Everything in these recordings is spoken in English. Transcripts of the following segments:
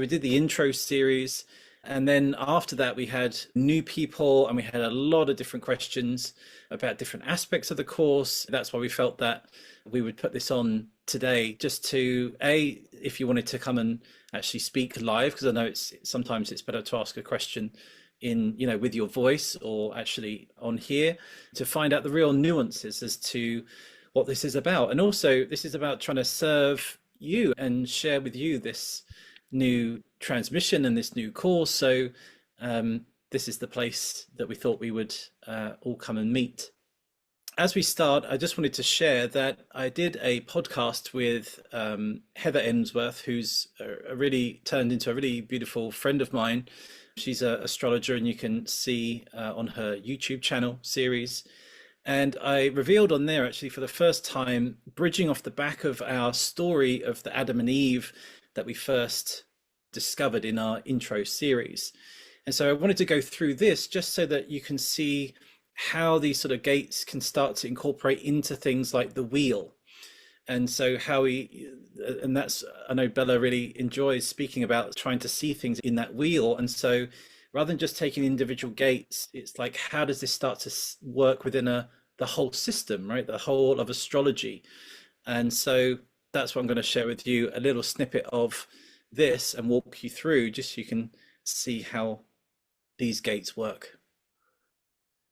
We did the intro series, and then after that we had new people and we had a lot of different questions about different aspects of the course. That's why we felt that we would put this on today, just to, if you wanted to come and actually speak live, because I know sometimes it's better to ask a question in, with your voice or actually on here, to find out the real nuances as to what this is about. And also this is about trying to serve you and share with you this new transmission and this new course. So this is the place that we thought we would all come and meet. As we start, I just wanted to share that I did a podcast with Heather Emsworth, who's really turned into a really beautiful friend of mine. She's an astrologer, and you can see on her YouTube channel series. And I revealed on there, actually, for the first time, bridging off the back of our story of the Adam and Eve that we first discovered in our intro series. And so I wanted to go through this just so that you can see how these sort of gates can start to incorporate into things like the wheel. And so and that's, I know Bella really enjoys speaking about trying to see things in that wheel. And so rather than just taking individual gates, it's like, how does this start to work within the whole system, right? The whole of astrology. And so that's what I'm going to share with you, a little snippet of this, and walk you through, just so you can see how these gates work.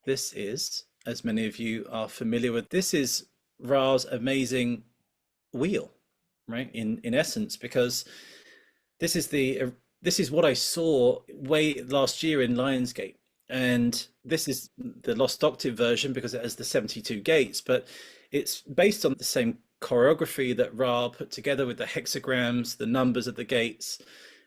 This is, as many of you are familiar with, this is Ra's amazing wheel, right? In essence, because this is what I saw way last year in Lionsgate. And this is the Lost Octave version because it has the 72 gates, but it's based on the same choreography that Ra put together with the hexagrams, the numbers of the gates,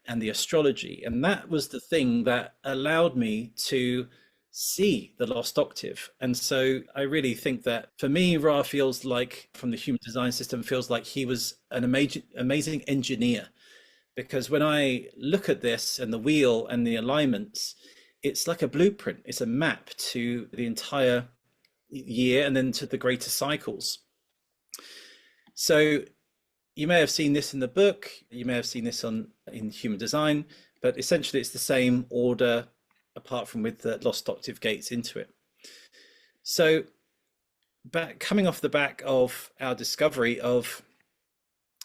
and the astrology. And that was the thing that allowed me to see the Lost Octave. And so I really think that for me, Ra feels like, from the human design system, feels like he was an amazing engineer. Because when I look at this and the wheel and the alignments, it's like a blueprint. It's a map to the entire year and then to the greater cycles. So you may have seen this in the book, you may have seen this in human design, but essentially it's the same order, apart from with the Lost Octave gates into it. So coming off the back of our discovery of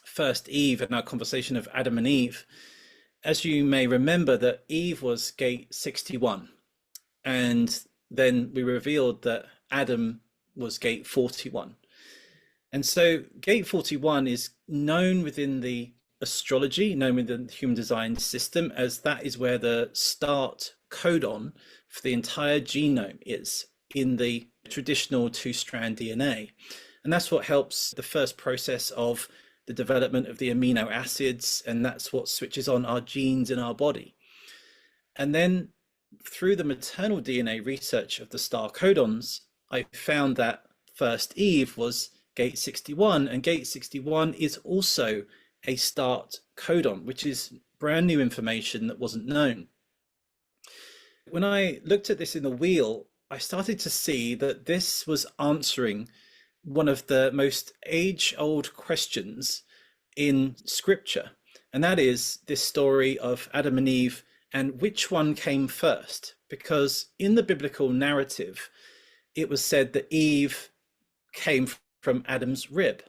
first Eve and our conversation of Adam and Eve, as you may remember, that Eve was gate 61, and then we revealed that Adam was gate 41. And so gate 41 is known within the astrology, known within the human design system, as that is where the start codon for the entire genome is in the traditional two-strand DNA. And that's what helps the first process of the development of the amino acids, and that's what switches on our genes in our body. And then through the maternal DNA research of the star codons, I found that first Eve was gate 61, and gate 61 is also a start codon, which is brand new information that wasn't known. When I looked at this in the wheel, I started to see that this was answering one of the most age-old questions in scripture, and that is this story of Adam and Eve and which one came first. Because in the biblical narrative, it was said that Eve came from Adam's rib.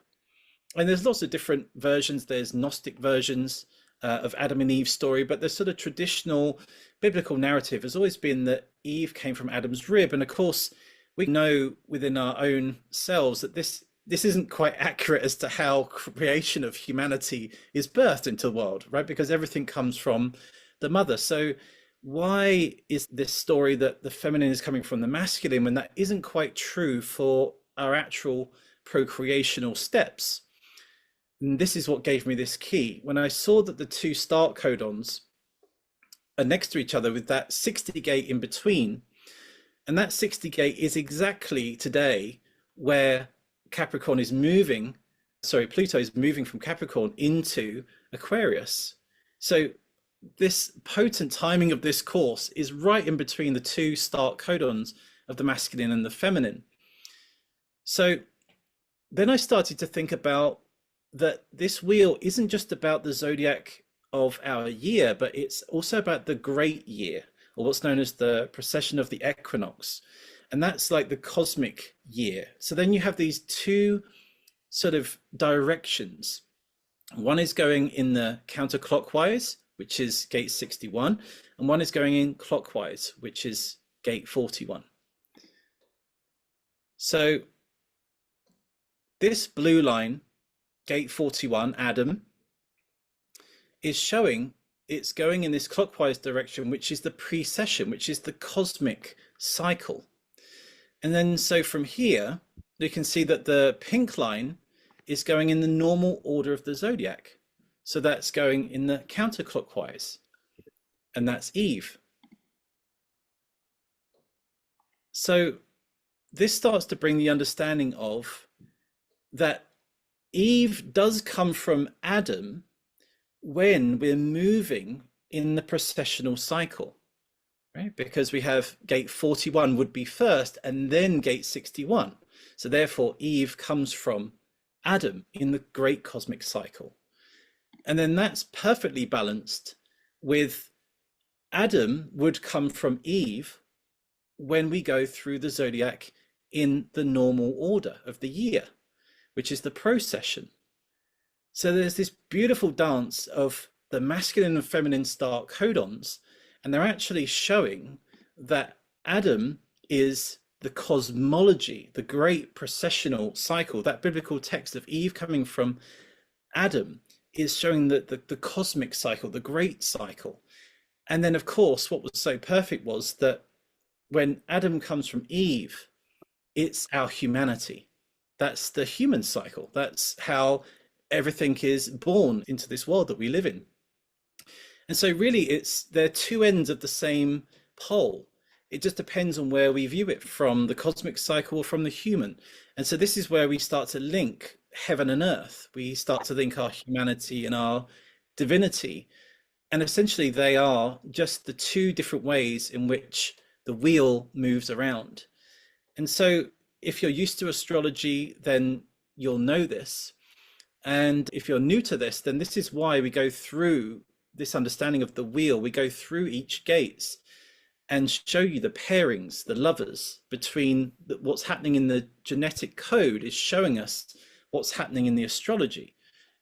And there's lots of different versions. There's Gnostic versions of Adam and Eve's story, but the sort of traditional biblical narrative has always been that Eve came from Adam's rib. And of course, we know within our own selves that this isn't quite accurate as to how creation of humanity is birthed into the world, right? Because everything comes from the mother. So why is this story that the feminine is coming from the masculine when that isn't quite true for our actual procreational steps? And this is what gave me this key. When I saw that the two start codons are next to each other with that 60 gate in between, and that 60 gate is exactly today where Capricorn is moving, Pluto is moving from Capricorn into Aquarius. So this potent timing of this course is right in between the two start codons of the masculine and the feminine. So then I started to think about that this wheel isn't just about the zodiac of our year, but it's also about the great year, or what's known as the precession of the equinox. And that's like the cosmic year. So then you have these two sort of directions. One is going in the counterclockwise, which is gate 61, and one is going in clockwise, which is gate 41. So this blue line, gate 41, Adam, is showing it's going in this clockwise direction, which is the precession, which is the cosmic cycle. And then so from here, you can see that the pink line is going in the normal order of the zodiac. So that's going in the counterclockwise, and that's Eve. So this starts to bring the understanding of that Eve does come from Adam when we're moving in the precessional cycle, right? Because we have gate 41 would be first and then gate 61. So therefore Eve comes from Adam in the great cosmic cycle. And then that's perfectly balanced with Adam would come from Eve when we go through the zodiac in the normal order of the year, which is the procession. So there's this beautiful dance of the masculine and feminine star codons, and they're actually showing that Adam is the cosmology, the great processional cycle. That biblical text of Eve coming from Adam is showing that the cosmic cycle, the great cycle. And then, of course, what was so perfect was that when Adam comes from Eve, it's our humanity. That's the human cycle. That's how everything is born into this world that we live in. And so really they're two ends of the same pole. It just depends on where we view it, from the cosmic cycle or from the human. And so this is where we start to link heaven and earth. We start to link our humanity and our divinity. And essentially they are just the two different ways in which the wheel moves around. And so if you're used to astrology, then you'll know this. And if you're new to this, then this is why we go through this understanding of the wheel. We go through each gates and show you the pairings, the lovers between what's happening in the genetic code is showing us what's happening in the astrology.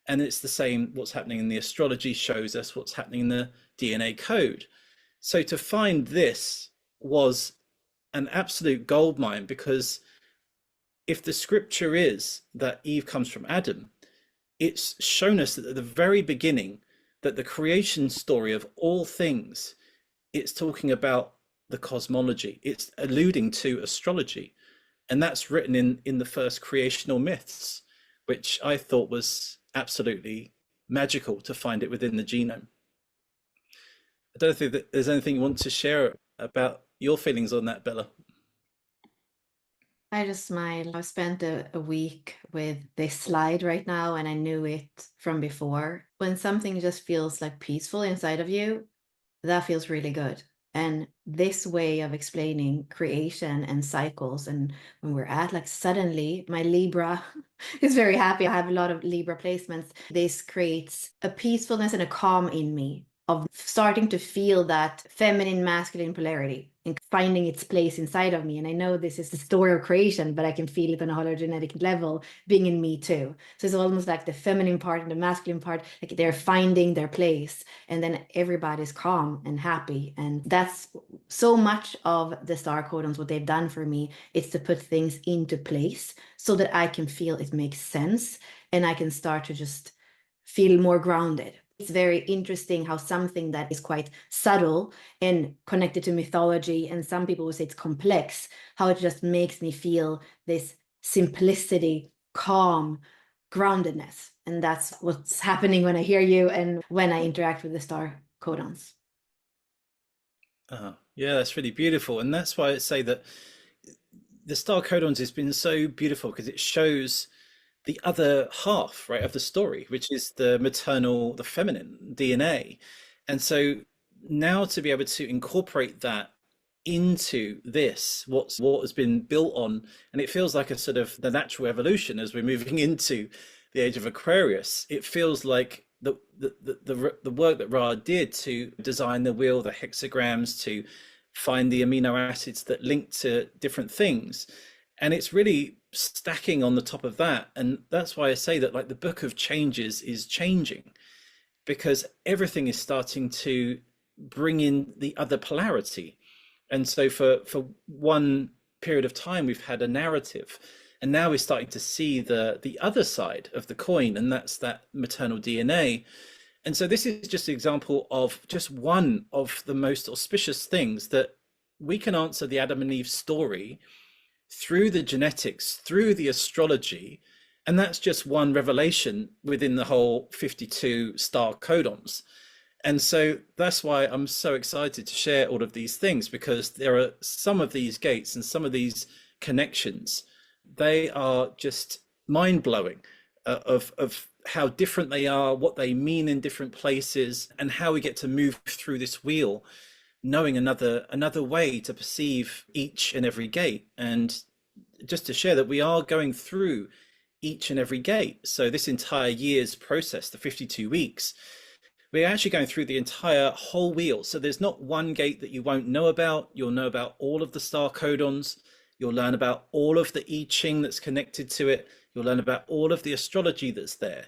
And it's the same, what's happening in the astrology shows us what's happening in the DNA code. So to find this was an absolute goldmine, because if the scripture is that Eve comes from Adam, it's shown us that at the very beginning, that the creation story of all things, it's talking about the cosmology. It's alluding to astrology. And that's written in the first creational myths, which I thought was absolutely magical to find it within the genome. I don't think that there's anything you want to share about your feelings on that, Bella. I just smile. I've spent a week with this slide right now, and I knew it from before. When something just feels like peaceful inside of you, that feels really good. And this way of explaining creation and cycles, and when we're at, like, suddenly my Libra is very happy. I have a lot of Libra placements. This creates a peacefulness and a calm in me of starting to feel that feminine masculine polarity and finding its place inside of me. And I know this is the story of creation, but I can feel it on a hologenetic level being in me too. So it's almost like the feminine part and the masculine part, like they're finding their place, and then everybody's calm and happy. And that's so much of the star codons. What they've done for me is to put things into place so that I can feel it makes sense, and I can start to just feel more grounded. It's very interesting how something that is quite subtle and connected to mythology, and some people would say it's complex, how it just makes me feel this simplicity, calm, groundedness. And that's what's happening when I hear you and when I interact with the star codons. Yeah, that's really beautiful. And that's why I say that the star codons has been so beautiful, because it shows the other half, right, of the story, which is the maternal, the feminine DNA. And so now to be able to incorporate that into this, what has been built on, and it feels like a sort of the natural evolution as we're moving into the age of Aquarius. It feels like the work that Ra did to design the wheel, the hexagrams, to find the amino acids that link to different things. And it's really stacking on the top of that. And that's why I say that, like, the book of changes is changing, because everything is starting to bring in the other polarity. And so for one period of time, we've had a narrative, and now we're starting to see the other side of the coin, and that's that maternal DNA. And so this is just an example of just one of the most auspicious things that we can answer the Adam and Eve story through the genetics, through the astrology. And that's just one revelation within the whole 52 star codons. And so that's why I'm so excited to share all of these things, because there are some of these gates and some of these connections, they are just mind blowing, of how different they are, what they mean in different places, and how we get to move through this wheel, knowing another way to perceive each and every gate. And just to share that we are going through each and every gate. So this entire year's process, the 52 weeks, we're actually going through the entire whole wheel. So there's not one gate that you won't know about. You'll know about all of the star codons. You'll learn about all of the I Ching that's connected to it. You'll learn about all of the astrology that's there.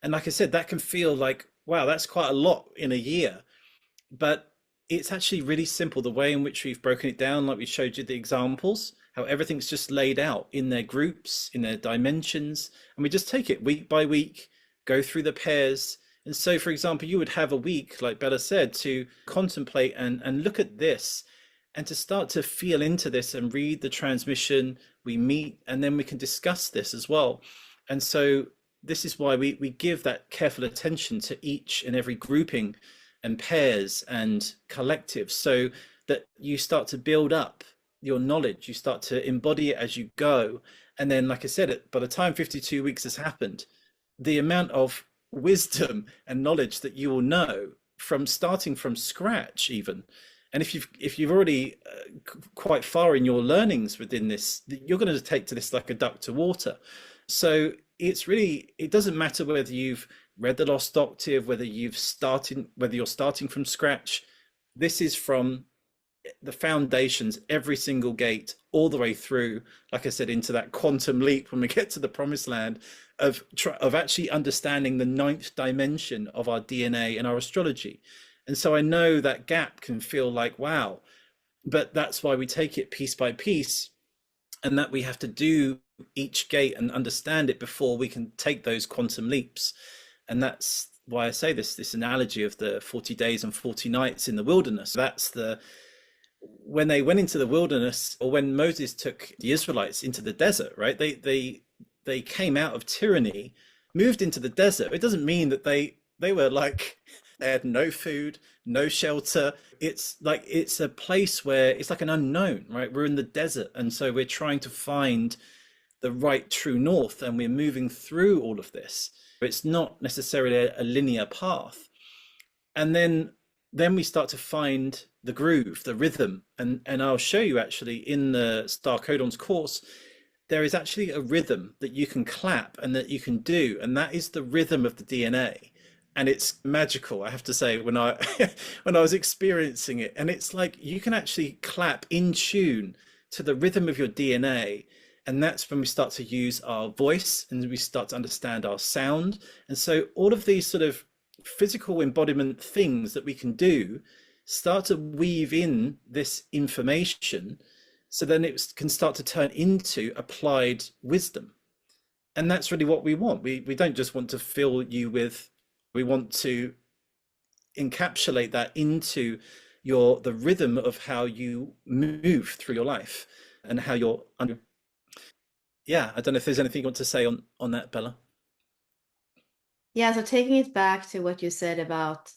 And like I said, that can feel like, wow, that's quite a lot in a year. But it's actually really simple, the way in which we've broken it down, like we showed you the examples, how everything's just laid out in their groups, in their dimensions. And we just take it week by week, go through the pairs. And so, for example, you would have a week, like Bella said, to contemplate and look at this, and to start to feel into this and read the transmission. We meet, and then we can discuss this as well. And so this is why we give that careful attention to each and every grouping and pairs and collectives, so that you start to build up your knowledge, you start to embody it as you go. And then, like I said, by the time 52 weeks has happened, the amount of wisdom and knowledge that you will know from starting from scratch even. And if you've already quite far in your learnings within this, you're going to take to this like a duck to water. So it's really, it doesn't matter whether you've read the Lost Octave, whether you're starting from scratch. This is from the foundations, every single gate, all the way through, like I said, into that quantum leap when we get to the promised land of actually understanding the 9th dimension of our DNA and our astrology. And so I know that gap can feel like, wow, but that's why we take it piece by piece, and that we have to do each gate and understand it before we can take those quantum leaps. And that's why I say this analogy of the 40 days and 40 nights in the wilderness. That's when they went into the wilderness, or when Moses took the Israelites into the desert, right? They came out of tyranny, moved into the desert. It doesn't mean that they were like, they had no food, no shelter. It's like, it's a place where it's like an unknown, right? We're in the desert. And so we're trying to find the right true north, and we're moving through all of this. It's not necessarily a linear path. And then we start to find the groove, the rhythm. And I'll show you actually in the Star Codons course, there is actually a rhythm that you can clap and that you can do. And that is the rhythm of the DNA. And it's magical, I have to say, when I when I was experiencing it. And it's like you can actually clap in tune to the rhythm of your DNA. And that's when we start to use our voice and we start to understand our sound. And so all of these sort of physical embodiment things that we can do start to weave in this information, so then it can start to turn into applied wisdom. And that's really what we want. We don't just want to fill you with, we want to encapsulate that into the rhythm of how you move through your life and how you're under. Yeah, I don't know if there's anything you want to say on that, Bella. Yeah, so taking it back to what you said about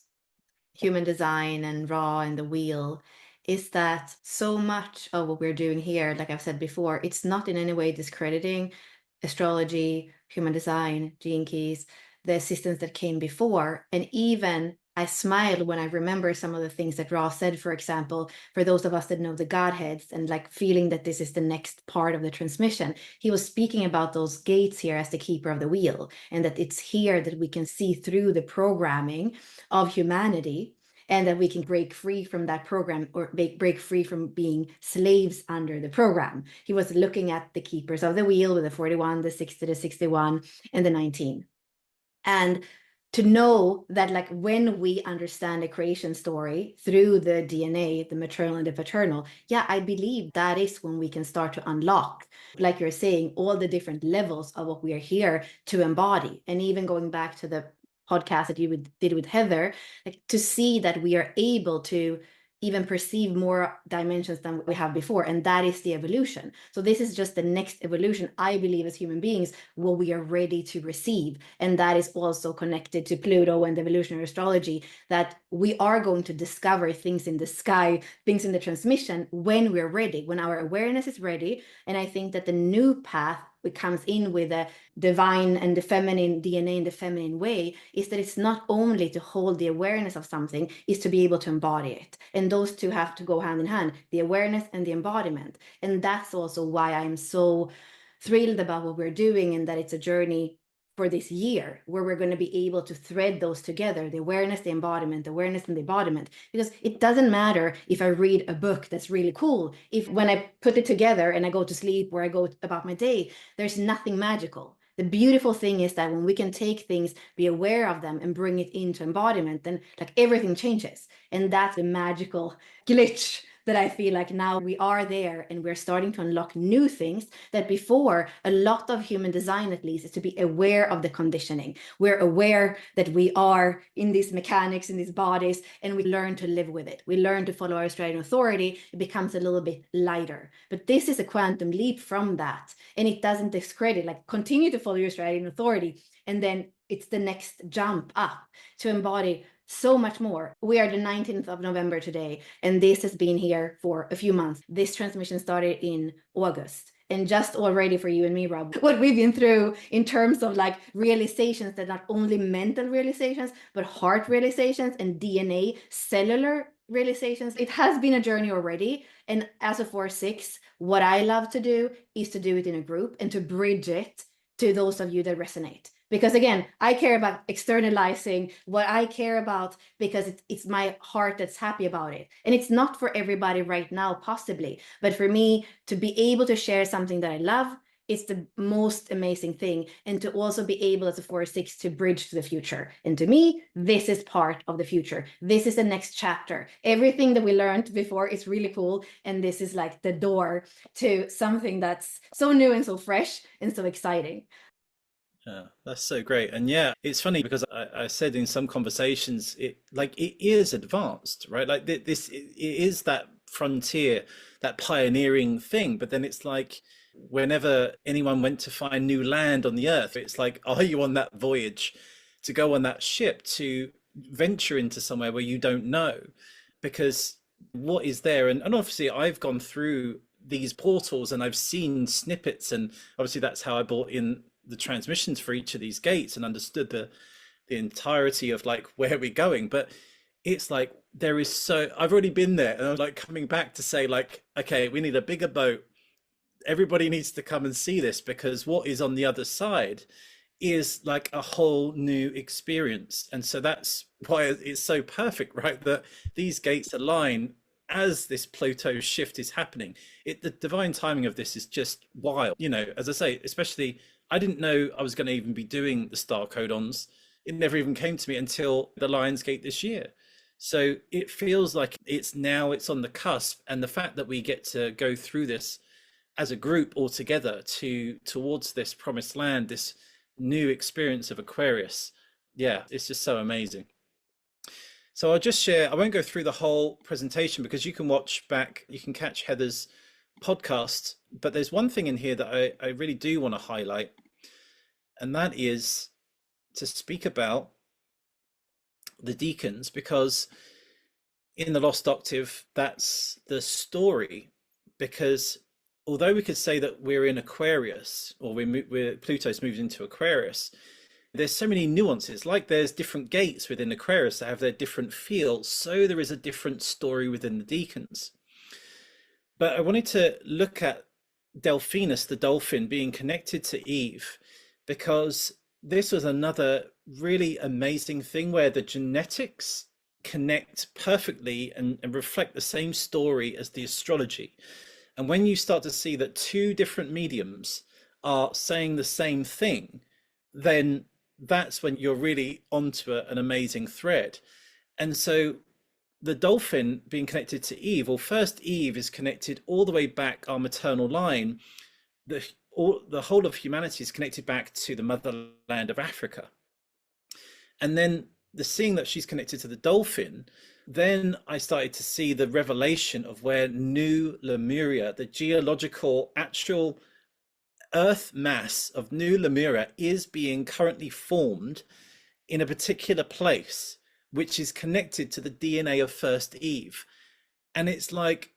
human design and Ra and the wheel, is that so much of what we're doing here, like I've said before, it's not in any way discrediting astrology, human design, gene keys, the systems that came before. And even I smile when I remember some of the things that Ra said, for example, for those of us that know the Godheads and like feeling that this is the next part of the transmission. He was speaking about those gates here as the keeper of the wheel, and that it's here that we can see through the programming of humanity, and that we can break free from that program, or break free from being slaves under the program. He was looking at the keepers of the wheel with the 41, the 60, the 61, and the 19. And to know that, like, when we understand the creation story through the DNA, the maternal and the paternal, yeah, I believe that is when we can start to unlock, like you're saying, all the different levels of what we are here to embody. And even going back to the podcast that you did with Heather, like, to see that we are able to even perceive more dimensions than we have before, and that is the evolution. So this is just the next evolution, I believe, as human beings, what we are ready to receive. And that is also connected to Pluto and evolutionary astrology, that we are going to discover things in the sky, things in the transmission, when we're ready, when our awareness is ready. And I think that the new path comes in with a divine and the feminine DNA in the feminine way, is that it's not only to hold the awareness of something, is to be able to embody it. And those two have to go hand in hand, the awareness and the embodiment. And that's also why I'm so thrilled about what we're doing, and that it's a journey for this year where we're going to be able to thread those together, the awareness, the embodiment, the awareness and the embodiment. Because it doesn't matter if I read a book that's really cool, if when I put it together and I go to sleep or I go about my day, there's nothing magical. The beautiful thing is that when we can take things, be aware of them, and bring it into embodiment, then like everything changes. And that's the magical glitch that I feel like now we are there, and we're starting to unlock new things that before, a lot of human design at least, is to be aware of the conditioning. We're aware that we are in these mechanics, in these bodies, and we learn to live with it. We learn to follow our striding authority. It becomes a little bit lighter. But this is a quantum leap from that. And it doesn't discredit, like, continue to follow your striding authority. And then it's the next jump up to embody so much more. We are the 19th of November today, and this has been here for a few months. This transmission started in August. And just already for you and me, Rob, what we've been through in terms of like realizations, that not only mental realizations, but heart realizations and DNA cellular realizations. It has been a journey already. And as a 4-6, what I love to do is to do it in a group and to bridge it to those of you that resonate. Because again, I care about externalizing what I care about, because it's my heart that's happy about it. And it's not for everybody right now, possibly. But for me, to be able to share something that I love, it's the most amazing thing. And to also be able as a 4-6 to bridge to the future. And to me, this is part of the future. This is the next chapter. Everything that we learned before is really cool. And this is like the door to something that's so new and so fresh and so exciting. Yeah, that's so great. And yeah, it's funny because I said in some conversations, it is advanced, right? Like this, it is that frontier, that pioneering thing. But then it's like, whenever anyone went to find new land on the earth, it's like, are you on that voyage to go on that ship to venture into somewhere where you don't know? Because what is there? And obviously, I've gone through these portals and I've seen snippets, and obviously that's how I brought in the transmissions for each of these gates and understood the entirety of like where we're going. But it's like, there is so, I've already been there, and I'm like coming back to say like, okay, we need a bigger boat. Everybody needs to come and see this, because what is on the other side is like a whole new experience. And so that's why it's so perfect, right, that these gates align as this Pluto shift is happening. The divine timing of this is just wild. As I say, especially, I didn't know I was going to even be doing the star codons. It never even came to me until the Lionsgate this year. So it feels like it's on the cusp. And the fact that we get to go through this as a group all together towards this promised land, this new experience of Aquarius, yeah, it's just so amazing. So I'll just share, I won't go through the whole presentation, because you can catch Heather's podcast, but there's one thing in here that I really do want to highlight, and that is to speak about the Decans, because in the Lost Octave, that's the story. Because although we could say that we're in Aquarius, or Pluto's moved into Aquarius, there's so many nuances, like there's different gates within Aquarius that have their different feels, so there is a different story within the Decans. But I wanted to look at Delphinus, the dolphin, being connected to Eve, because this was another really amazing thing where the genetics connect perfectly and reflect the same story as the astrology. And when you start to see that two different mediums are saying the same thing, then that's when you're really onto an amazing thread. And so the dolphin being connected to Eve, well, first Eve is connected all the way back our maternal line. The whole of humanity is connected back to the motherland of Africa. And then the seeing that she's connected to the dolphin, then I started to see the revelation of where New Lemuria, the geological actual Earth mass of New Lemuria, is being currently formed in a particular place, which is connected to the DNA of first Eve. And it's like,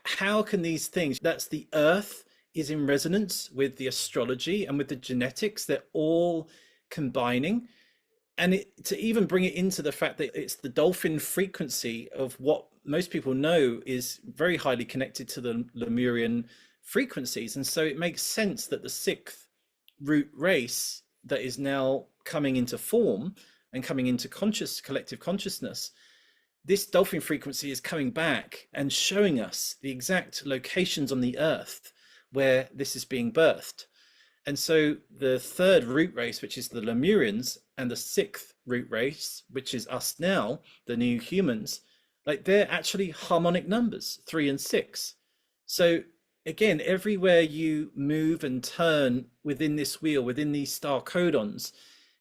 how can these things, that's the Earth is in resonance with the astrology and with the genetics, they're all combining. And to even bring it into the fact that it's the dolphin frequency of what most people know is very highly connected to the Lemurian frequencies. And so it makes sense that the sixth root race that is now coming into form and coming into collective consciousness, this dolphin frequency is coming back and showing us the exact locations on the earth where this is being birthed. And so the third root race, which is the Lemurians, and the sixth root race, which is us now, the new humans, like they're actually harmonic numbers, 3 and 6. So again, everywhere you move and turn within this wheel, within these star codons,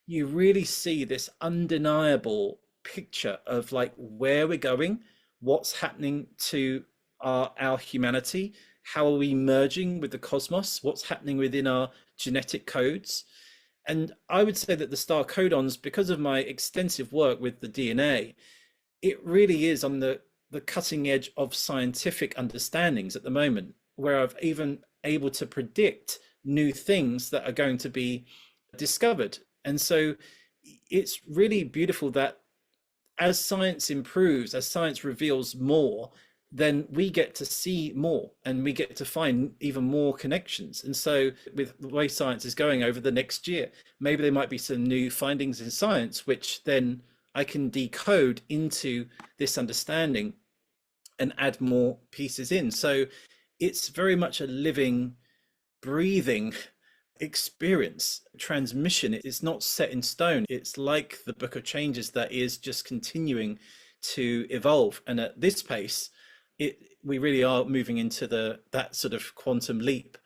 you really see this undeniable picture of like where we're going, what's happening to our humanity, how are we merging with the cosmos, what's happening within our genetic codes. And I would say that the star codons, because of my extensive work with the DNA, it really is on the cutting edge of scientific understandings at the moment, where I've even able to predict new things that are going to be discovered. And so it's really beautiful that as science improves, as science reveals more, then we get to see more and we get to find even more connections. And so with the way science is going over the next year, maybe there might be some new findings in science, which then I can decode into this understanding and add more pieces in. So it's very much a living, breathing experience. Transmission is not set in stone. It's like the book of changes that is just continuing to evolve. And at this pace, we really are moving into that sort of quantum leap,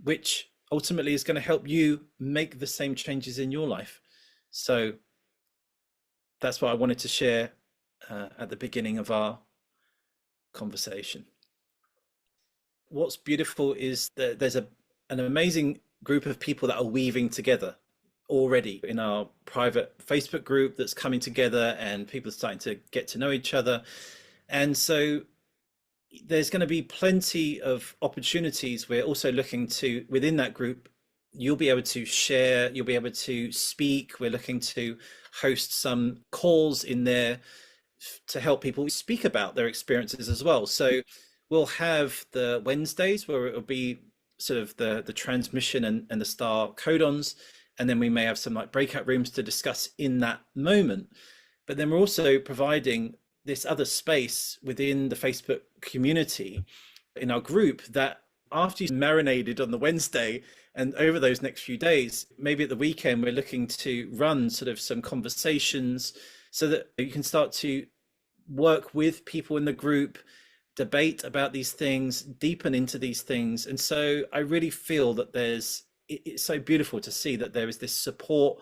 which ultimately is going to help you make the same changes in your life. So that's what I wanted to share at the beginning of our conversation. What's beautiful is that there's an amazing group of people that are weaving together already in our private Facebook group that's coming together, and people are starting to get to know each other. And so there's going to be plenty of opportunities. We're also looking to, within that group, you'll be able to share, you'll be able to speak. We're looking to host some calls in there to help people speak about their experiences as well. So we'll have the Wednesdays where it'll be sort of the transmission and the star codons, and then we may have some like breakout rooms to discuss in that moment. But then we're also providing this other space within the Facebook community in our group that after you've marinated on the Wednesday and over those next few days, maybe at the weekend, we're looking to run sort of some conversations so that you can start to work with people in the group, debate about these things, deepen into these things. And so I really feel that it's so beautiful to see that there is this support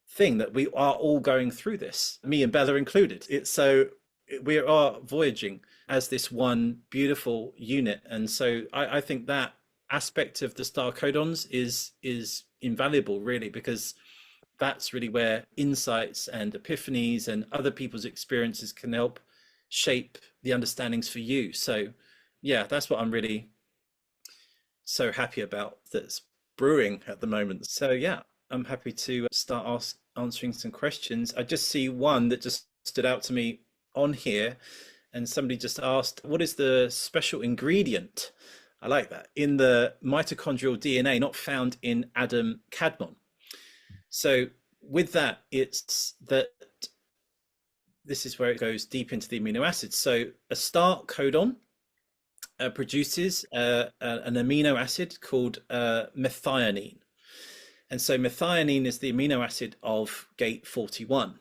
thing, that we are all going through this, me and Bella included. It's so we are voyaging as this one beautiful unit. And so I think that aspect of the star codons is invaluable, really, because that's really where insights and epiphanies and other people's experiences can help shape the understandings for you. So yeah, that's what I'm really so happy about, that's brewing at the moment. So yeah. I'm happy to start answering some questions. I just see one that just stood out to me on here, and somebody just asked, what is the special ingredient? I like that. In the mitochondrial DNA not found in Adam Cadmon. So with that, it's that this is where it goes deep into the amino acids. So a start codon produces an amino acid called methionine. And so methionine is the amino acid of gate 41.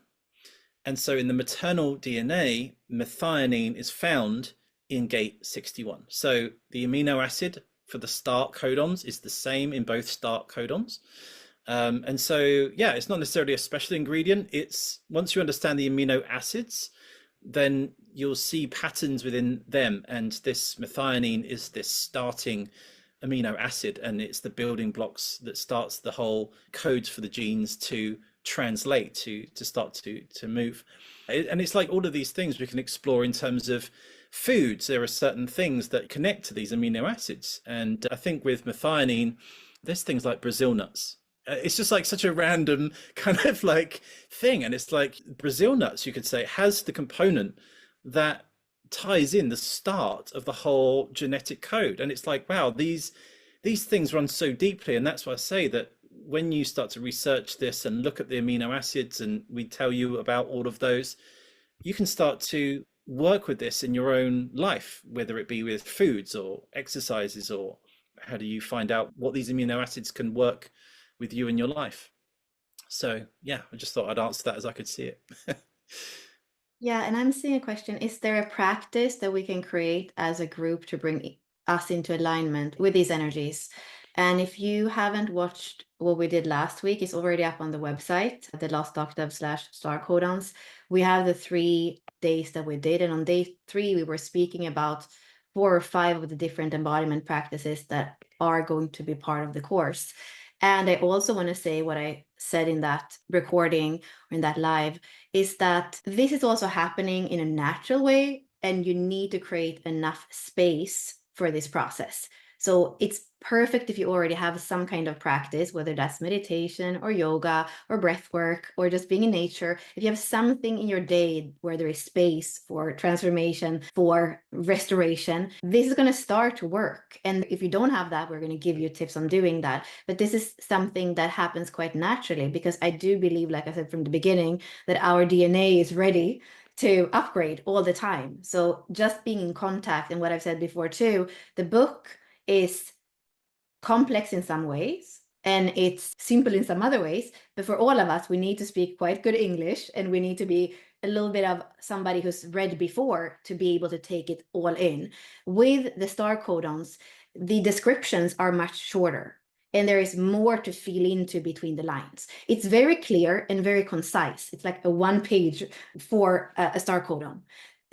And so in the maternal DNA, methionine is found in gate 61. So the amino acid for the start codons is the same in both start codons. And so, yeah, it's not necessarily a special ingredient. It's once you understand the amino acids, then you'll see patterns within them. And this methionine is this starting amino acid, and it's the building blocks that starts the whole codes for the genes to translate, to start to move. And it's like all of these things we can explore in terms of foods. There are certain things that connect to these amino acids. And I think with methionine, there's things like Brazil nuts. It's just like such a random kind of like thing. And it's like Brazil nuts, you could say, has the component that ties in the start of the whole genetic code. And it's like, wow, these things run so deeply. And that's why I say that when you start to research this and look at the amino acids, and we tell you about all of those, you can start to work with this in your own life, whether it be with foods or exercises, or how do you find out what these amino acids can work with you in your life. So yeah, I just thought I'd answer that as I could see it. Yeah, and I'm seeing a question. Is there a practice that we can create as a group to bring us into alignment with these energies? And if you haven't watched what we did last week, it's already up on the website, the Lost Octave / Star Codons. We have the 3 days that we did. And on day 3, we were speaking about 4 or 5 of the different embodiment practices that are going to be part of the course. And I also want to say what I said in that recording or in that live is that this is also happening in a natural way, and you need to create enough space for this process. So it's perfect if you already have some kind of practice, whether that's meditation or yoga or breath work or just being in nature. If you have something in your day where there is space for transformation, for restoration, this is going to start to work. And if you don't have that, we're going to give you tips on doing that. But this is something that happens quite naturally, because I do believe, like I said from the beginning, that our DNA is ready to upgrade all the time. So just being in contact, and what I've said before too, the book is complex in some ways and it's simple in some other ways, but for all of us, we need to speak quite good English, and we need to be a little bit of somebody who's read before to be able to take it all in. With the star codons, the descriptions are much shorter, and there is more to feel into between the lines. It's very clear and very concise. It's like a 1 page for a star codon.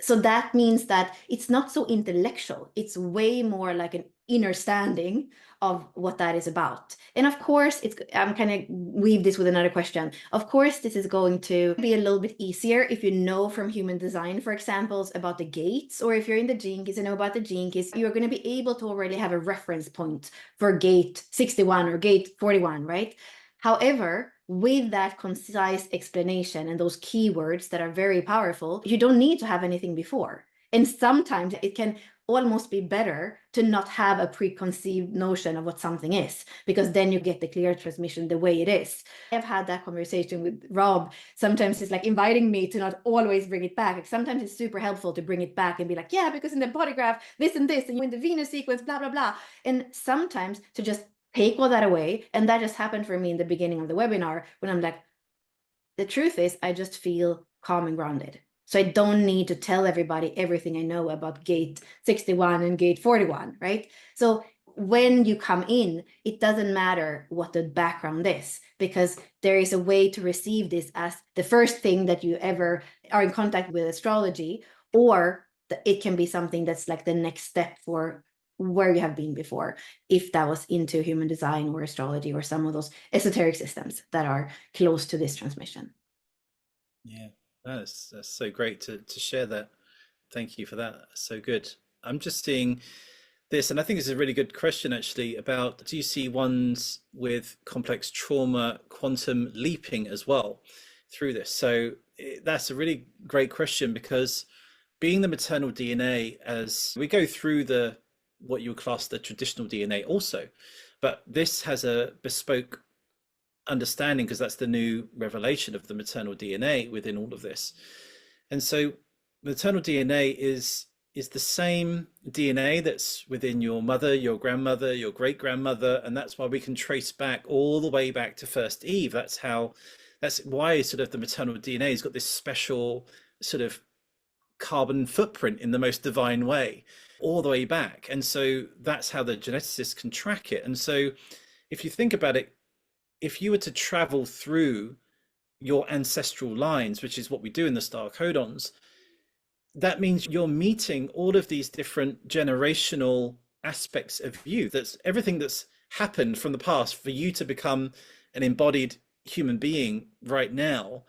So that means that it's not so intellectual. It's way more like an understanding of what that is about. And of course, I'm kind of weave this with another question. Of course, this is going to be a little bit easier if you know from human design, for examples, about the gates, or if you're in the gene keys and know about the gene keys, you're going to be able to already have a reference point for gate 61 or gate 41, right? However, with that concise explanation and those keywords that are very powerful, you don't need to have anything before. And sometimes it can almost be better to not have a preconceived notion of what something is, because then you get the clear transmission the way it is. I've had that conversation with Rob. Sometimes it's like inviting me to not always bring it back. Like sometimes it's super helpful to bring it back and be like, yeah, because in the body graph, this and this, and in the Venus sequence, blah, blah, blah. And sometimes to just take all that away. And that just happened for me in the beginning of the webinar, when I'm like, the truth is, I just feel calm and grounded. So I don't need to tell everybody everything I know about gate 61 and gate 41, right? So when you come in, it doesn't matter what the background is, because there is a way to receive this as the first thing that you ever are in contact with astrology, or it can be something that's like the next step for where you have been before, if that was into human design or astrology or some of those esoteric systems that are close to this transmission. Yeah, that's so great to share that. Thank you for that. So good. I'm just seeing this, and I think it's a really good question actually, about do you see ones with complex trauma quantum leaping as well through this? So that's a really great question, because being the maternal DNA, as we go through the what you would class the traditional DNA also, but this has a bespoke understanding because that's the new revelation of the maternal DNA within all of this. And so maternal DNA is the same DNA that's within your mother, your grandmother, your great grandmother, and that's why we can trace back all the way back to first Eve. That's why sort of the maternal DNA has got this special sort of carbon footprint in the most divine way all the way back. And so that's how the geneticists can track it. And so if you think about it, if you were to travel through your ancestral lines, which is what we do in the star codons, that means you're meeting all of these different generational aspects of you. That's everything that's happened from the past for you to become an embodied human being right now.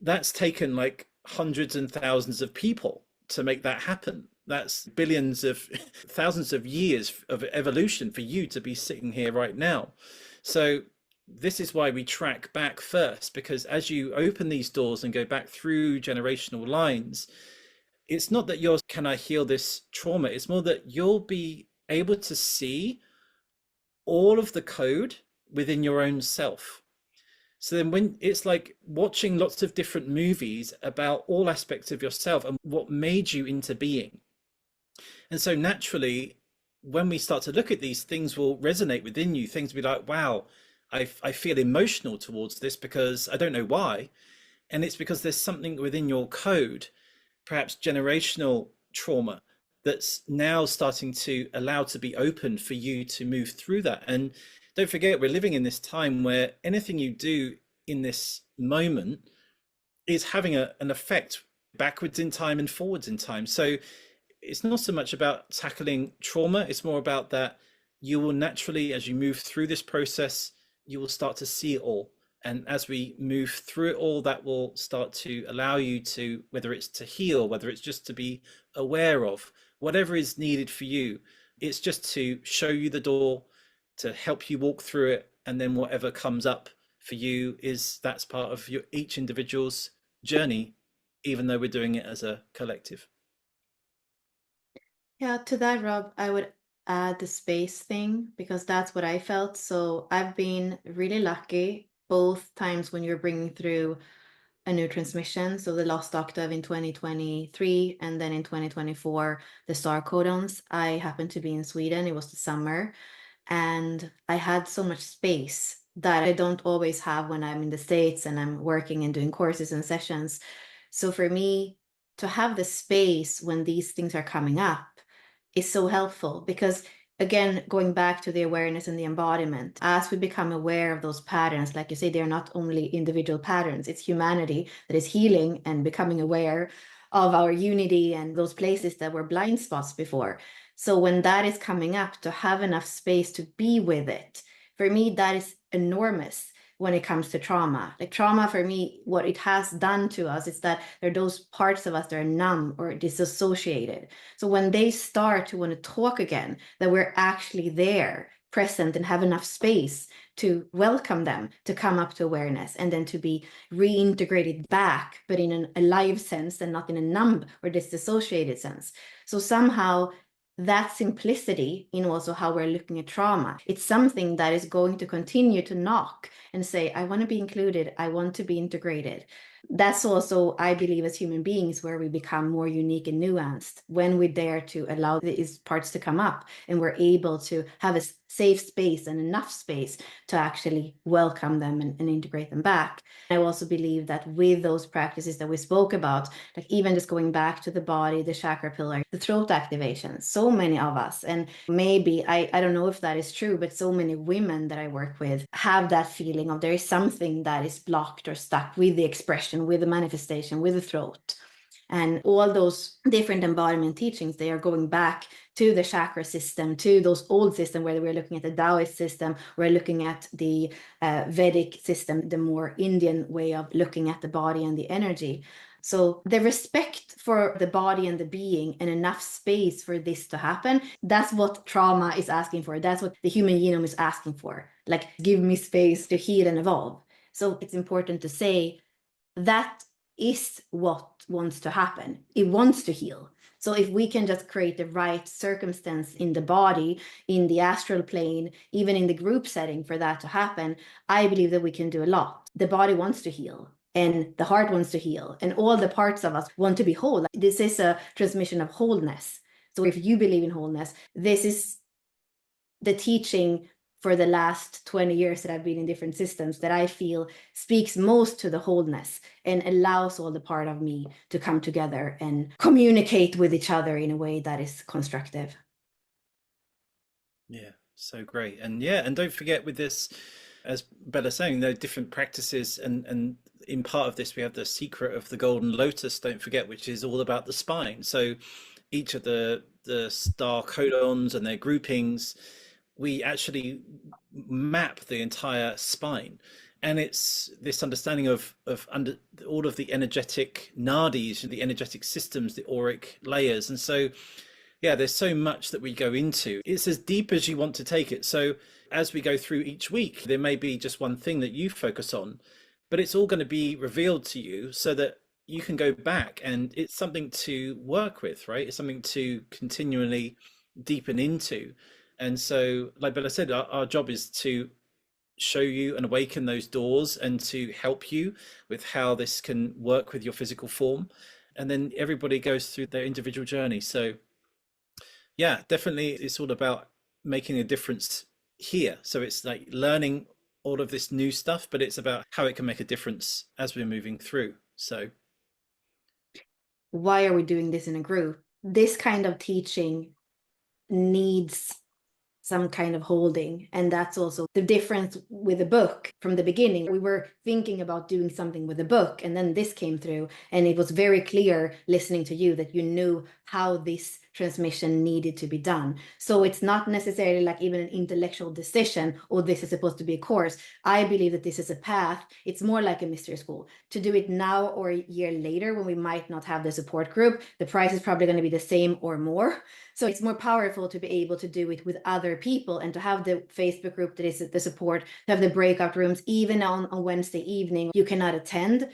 That's taken like hundreds and thousands of people to make that happen. That's billions of thousands of years of evolution for you to be sitting here right now. So this is why we track back first, because as you open these doors and go back through generational lines, it's not that yours can I heal this trauma, it's more that you'll be able to see all of the code within your own self. So then when it's like watching lots of different movies about all aspects of yourself and what made you into being. And so naturally, when we start to look at these things will resonate within you, things will be like, wow, I feel emotional towards this because I don't know why. And it's because there's something within your code, perhaps generational trauma, that's now starting to allow to be open for you to move through that. And don't forget, we're living in this time where anything you do in this moment is having an effect backwards in time and forwards in time. So it's not so much about tackling trauma, it's more about that you will naturally, as you move through this process, you will start to see it all. And as we move through it all, that will start to allow you to, whether it's to heal, whether it's just to be aware of, whatever is needed for you, it's just to show you the door, to help you walk through it. And then whatever comes up for you that's part of your each individual's journey, even though we're doing it as a collective. Yeah, to that, Rob, I would add the space thing because that's what I felt. So I've been really lucky both times when you're bringing through a new transmission. So the Lost Octave in 2023 and then in 2024, the Star Codons. I happened to be in Sweden. It was the summer and I had so much space that I don't always have when I'm in the States and I'm working and doing courses and sessions. So for me to have the space when these things are coming up is so helpful because again, going back to the awareness and the embodiment, as we become aware of those patterns, like you say, they're not only individual patterns, it's humanity that is healing and becoming aware of our unity and those places that were blind spots before. So when that is coming up, to have enough space to be with it, for me, that is enormous when it comes to trauma. Like trauma for me, what it has done to us is that there are those parts of us that are numb or disassociated. So when they start to want to talk again, that we're actually there, present, and have enough space to welcome them to come up to awareness and then to be reintegrated back, but in an alive sense and not in a numb or disassociated sense. So somehow that simplicity in also how we're looking at trauma, it's something that is going to continue to knock and say, I want to be included, I want to be integrated. That's also, I believe, as human beings, where we become more unique and nuanced when we dare to allow these parts to come up and we're able to have a safe space and enough space to actually welcome them and integrate them back. I also believe that with those practices that we spoke about, like even just going back to the body, the chakra pillar, the throat activation, so many of us, and maybe, I don't know if that is true, but so many women that I work with have that feeling of there is something that is blocked or stuck with the expression, with the manifestation, with the throat. And all those different embodiment teachings, they are going back to the chakra system, to those old systems, whether we're looking at the Taoist system, we're looking at the Vedic system, the more Indian way of looking at the body and the energy. So the respect for the body and the being and enough space for this to happen, that's what trauma is asking for. That's what the human genome is asking for. Like, give me space to heal and evolve. So it's important to say that is what wants to happen. It wants to heal. So if we can just create the right circumstance in the body, in the astral plane, even in the group setting for that to happen, I believe that we can do a lot. The body wants to heal and the heart wants to heal and all the parts of us want to be whole. This is a transmission of wholeness. So if you believe in wholeness, this is the teaching for the last 20 years that I've been in different systems that I feel speaks most to the wholeness and allows all the part of me to come together and communicate with each other in a way that is constructive. Yeah, so great. And yeah, and don't forget with this, as Bella's saying, there are different practices, and in part of this we have the secret of the golden lotus, don't forget, which is all about the spine. So each of the star codons and their groupings, we actually map the entire spine. And it's this understanding of under all of the energetic nadis, the energetic systems, the auric layers. And so yeah, there's so much that we go into. It's as deep as you want to take it. So as we go through each week, there may be just one thing that you focus on, but it's all going to be revealed to you so that you can go back and it's something to work with, right? It's something to continually deepen into. And so, like Bella said, our job is to show you and awaken those doors and to help you with how this can work with your physical form. And then everybody goes through their individual journey. So yeah, definitely it's all about making a difference here. So it's like learning all of this new stuff, but it's about how it can make a difference as we're moving through. So Why are we doing this in a group? This kind of teaching needs some kind of holding. And that's also the difference with a book from the beginning. We were thinking about doing something with a book, and then this came through, and it was very clear listening to you that you knew how this transmission needed to be done. So it's not necessarily like even an intellectual decision, or this is supposed to be a course. I believe that this is a path. It's more like a mystery school. To do it now or a year later when we might not have the support group, the price is probably going to be the same or more. So it's more powerful to be able to do it with other people and to have the Facebook group that is the support, to have the breakout rooms, even on Wednesday evening. You cannot attend.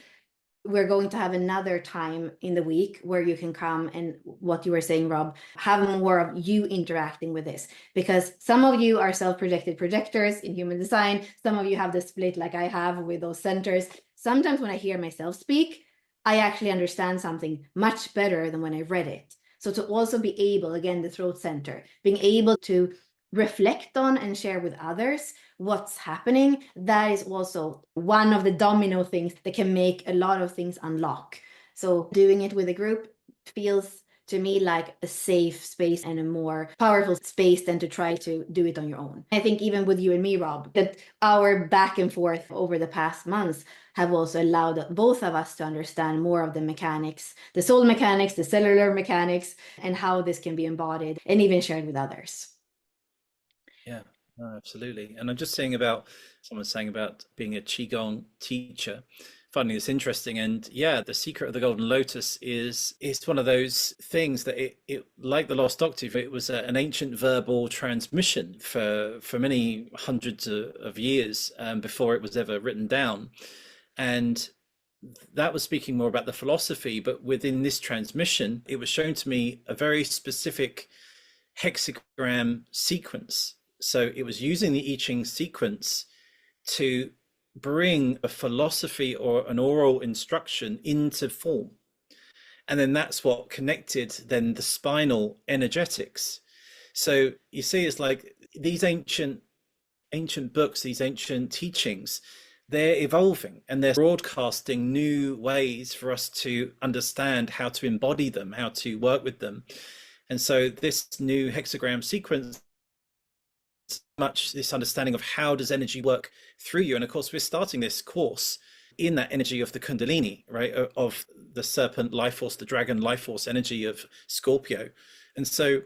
We're going to have another time in the week where you can come and, what you were saying, Rob, have more of you interacting with this, because some of you are self-projected projectors in human design. Some of you have the split like I have with those centers. Sometimes when I hear myself speak, I actually understand something much better than when I read it. So to also be able, again, the throat center, being able to reflect on and share with others what's happening, that is also one of the domino things that can make a lot of things unlock. So doing it with a group feels to me like a safe space and a more powerful space than to try to do it on your own. I think even with you and me, Rob, that our back and forth over the past months have also allowed both of us to understand more of the mechanics, the soul mechanics, the cellular mechanics, and how this can be embodied and even shared with others. yeah, no, absolutely. And I'm just saying about someone saying about being a qigong teacher, finding this interesting. And yeah, the secret of the golden lotus is one of those things that it like the lost octave, it was an ancient verbal transmission for many hundreds of years before it was ever written down. And that was speaking more about the philosophy, but within this transmission, it was shown to me a very specific hexagram sequence. So it was using the I Ching sequence to bring a philosophy or an oral instruction into form. And then that's what connected then the spinal energetics. So you see, it's like these ancient books, these ancient teachings, they're evolving and they're broadcasting new ways for us to understand how to embody them, how to work with them. And so this new hexagram sequence, much this understanding of how does energy work through you. And of course, we're starting this course in that energy of the Kundalini, right? Of the serpent life force, the dragon life force energy of Scorpio. And so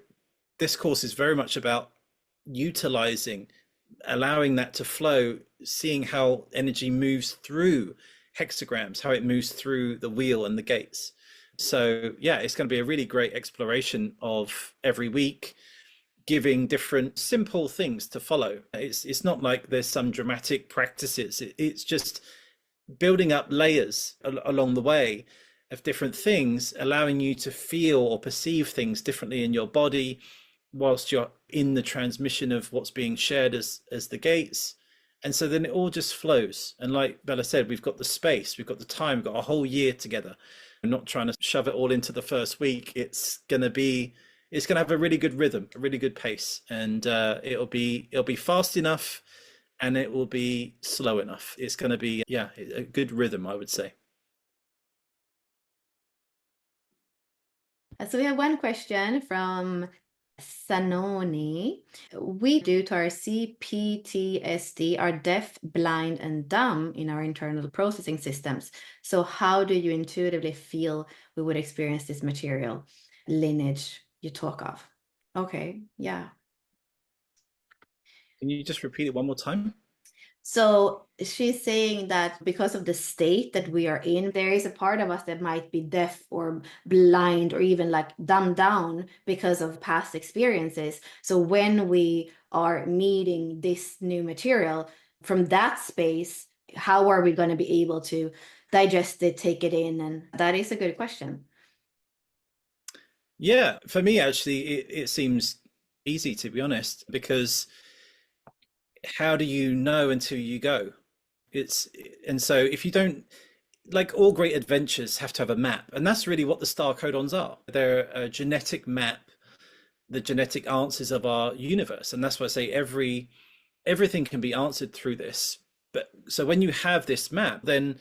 this course is very much about utilizing, allowing that to flow, seeing how energy moves through hexagrams, how it moves through the wheel and the gates. So yeah, it's going to be a really great exploration of every week, giving different simple things to follow. It's not like there's some dramatic practices. It's just building up layers along the way of different things, allowing you to feel or perceive things differently in your body whilst you're in the transmission of what's being shared as the gates. And so then it all just flows. And like Bella said, we've got the space, we've got the time, we've got a whole year together. We're not trying to shove it all into the first week. It's going to have a really good rhythm, a really good pace, and it'll be fast enough, and it will be slow enough. It's going to be, yeah, a good rhythm, I would say. So we have one question from Sanoni. We, due to our CPTSD, are deaf, blind, and dumb in our internal processing systems. So how do you intuitively feel we would experience this material lineage you talk of? Okay, yeah. Can you just repeat it one more time? So she's saying that because of the state that we are in, there is a part of us that might be deaf or blind or even like dumbed down because of past experiences. So when we are meeting this new material from that space, how are we going to be able to digest it, take it in? And that is a good question. Yeah, for me, actually, it seems easy, to be honest, because how do you know until you go? It's and so if you don't, like all great adventures have to have a map, and that's really what the star codons are. They're a genetic map, the genetic answers of our universe, and that's why I say everything can be answered through this. But so when you have this map, then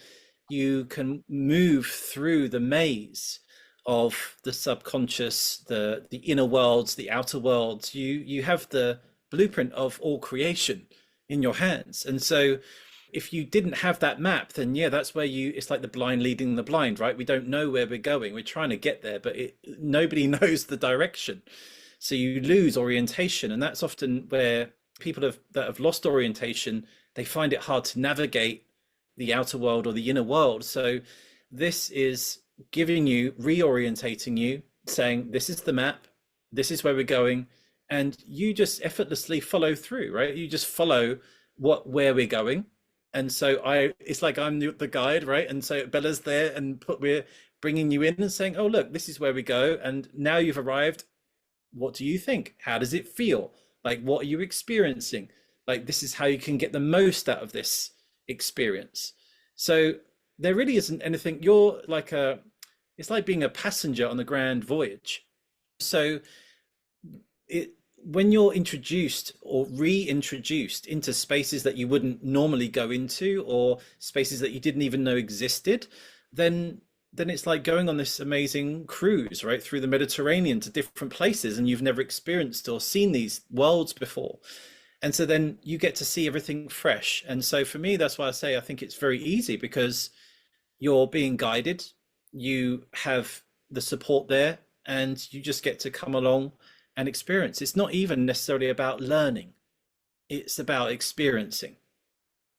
you can move through the maze of the subconscious, the inner worlds, the outer worlds. You have the blueprint of all creation in your hands. And so if you didn't have that map, then yeah, that's where it's like the blind leading the blind, right? We don't know where we're going. We're trying to get there, but nobody knows the direction. So you lose orientation. And that's often where people that have lost orientation, they find it hard to navigate the outer world or the inner world. So this is giving you, reorientating you, saying, this is the map, this is where we're going. And you just effortlessly follow through, right? You just follow where we're going. And so it's like I'm the guide, right? And so Bella's there, and we're bringing you in and saying, oh, look, this is where we go. And now you've arrived. What do you think? How does it feel? Like, what are you experiencing? Like, this is how you can get the most out of this experience. So there really isn't anything. It's like being a passenger on the grand voyage. So when you're introduced or reintroduced into spaces that you wouldn't normally go into, or spaces that you didn't even know existed, then it's like going on this amazing cruise right through the Mediterranean to different places, and you've never experienced or seen these worlds before. And so then you get to see everything fresh. And so for me, that's why I say I think it's very easy, because you're being guided, you have the support there, and you just get to come along and experience. It's not even necessarily about learning, it's about experiencing.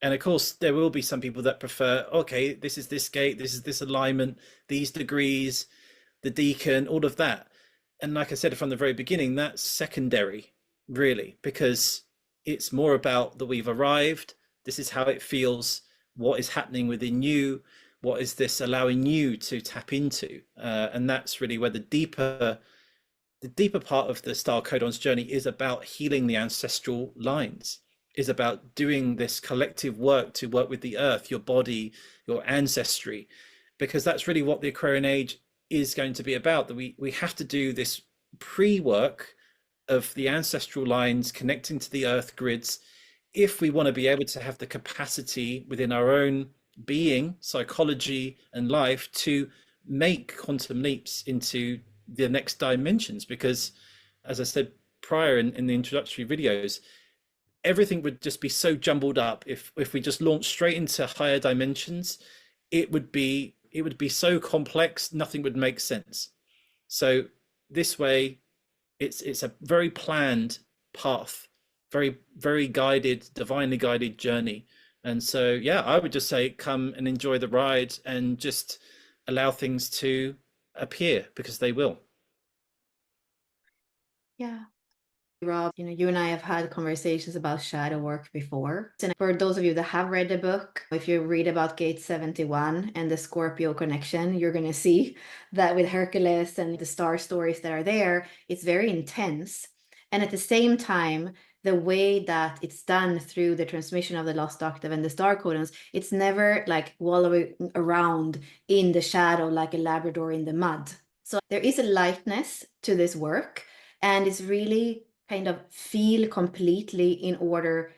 And of course, there will be some people that prefer, okay, this is this gate, this is this alignment, these degrees, the decan, all of that. And like I said from the very beginning, that's secondary, really, because it's more about that we've arrived, this is how it feels, what is happening within you, what is this allowing you to tap into. And that's really where the deeper part of the Star Codons journey is about healing the ancestral lines, is about doing this collective work to work with the earth, your body, your ancestry, because that's really what the Aquarian Age is going to be about. That we have to do this pre-work of the ancestral lines connecting to the earth grids if we want to be able to have the capacity within our own being, psychology, and life to make quantum leaps into the next dimensions. Because as I said prior in the introductory videos, everything would just be so jumbled up if we just launched straight into higher dimensions. It would be so complex, nothing would make sense. So this way, it's a very planned path, very, very guided, divinely guided journey And so, yeah, I would just say come and enjoy the ride and just allow things to appear because they will. Yeah. Rob, you and I have had conversations about shadow work before. And for those of you that have read the book, if you read about Gate 71 and the Scorpio connection, you're going to see that with Hercules and the star stories that are there, it's very intense. And at the same time, the way that it's done through the transmission of the lost octave and the star codons, it's never like wallowing around in the shadow like a Labrador in the mud. So there is a lightness to this work, and it's really kind of feel completely in order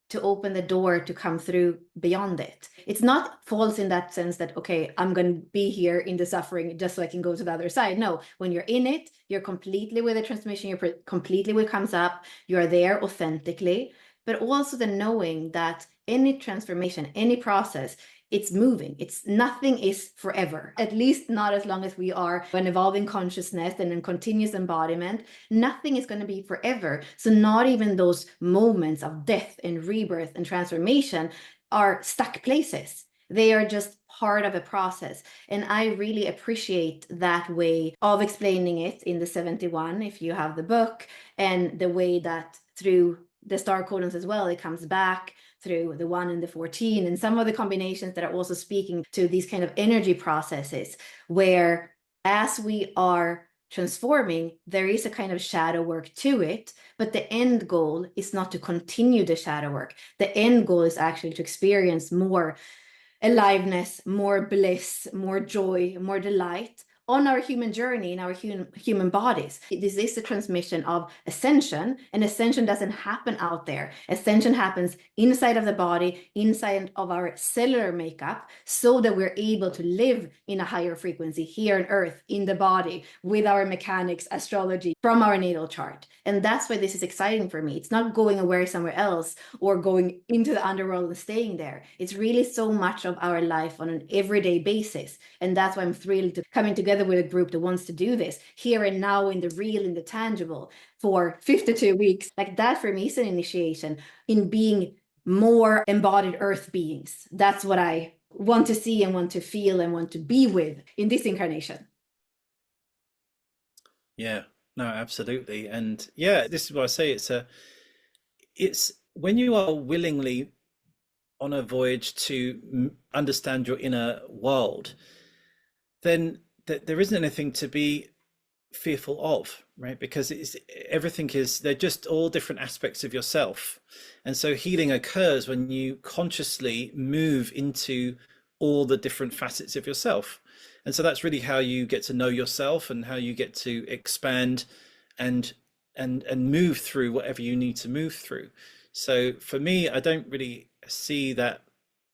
to open the door to come through beyond it. It's not false in that sense that, okay, I'm going to be here in the suffering just so I can go to the other side. No, when you're in it, you're completely with the transmission, you're completely what comes up, you're there authentically, but also the knowing that any transformation, any process, it's moving. It's nothing is forever, at least not as long as we are an evolving consciousness and in continuous embodiment. Nothing is going to be forever. So not even those moments of death and rebirth and transformation are stuck places. They are just part of a process. And I really appreciate that way of explaining it in the 71, if you have the book, and the way that through the star codons as well, it comes back through the 1 and the 14, and some of the combinations that are also speaking to these kind of energy processes, where as we are transforming, there is a kind of shadow work to it, but the end goal is not to continue the shadow work. The end goal is actually to experience more aliveness, more bliss, more joy, more delight on our human journey in our human bodies. This is the transmission of ascension, and ascension doesn't happen out there. Ascension happens inside of the body, inside of our cellular makeup, so that we're able to live in a higher frequency here on Earth, in the body, with our mechanics, astrology, from our natal chart. And that's why this is exciting for me. It's not going away somewhere else or going into the underworld and staying there. It's really so much of our life on an everyday basis. And that's why I'm thrilled to coming together with a group that wants to do this here and now, in the real, in the tangible, for 52 weeks. Like that for me is an initiation in being more embodied earth beings. That's what I want to see and want to feel and want to be with in this incarnation. Yeah, no, absolutely. And yeah, this is why I say it's when you are willingly on a voyage to understand your inner world, then there isn't anything to be fearful of, right? Because it's everything is they're just all different aspects of yourself. And so healing occurs when you consciously move into all the different facets of yourself. And so that's really how you get to know yourself and how you get to expand and and move through whatever you need to move through. So for me, I don't really see that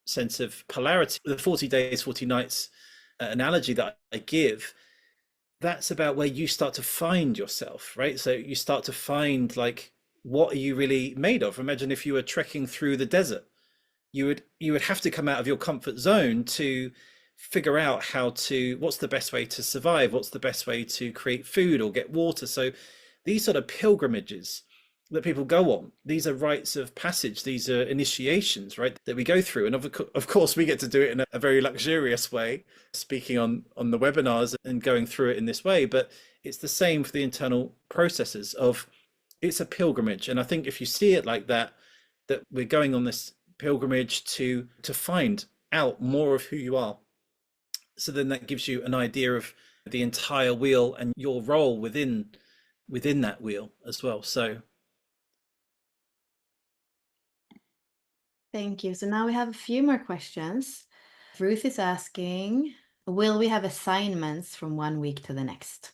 sense of polarity. The 40 days, 40 nights analogy that I give, that's about where you start to find yourself, right? So you start to find like, what are you really made of? Imagine if you were trekking through the desert, you would have to come out of your comfort zone to figure out what's the best way to survive, what's the best way to create food or get water. So these sort of pilgrimages that people go on, these are rites of passage, these are initiations, right, that we go through. And of course we get to do it in a very luxurious way, speaking on the webinars and going through it in this way. But it's the same for the internal processes of, it's a pilgrimage. And I think if you see it like that, that we're going on this pilgrimage to find out more of who you are. So then that gives you an idea of the entire wheel and your role within that wheel as well. So Thank you. So now we have a few more questions. Ruth is asking, will we have assignments from one week to the next?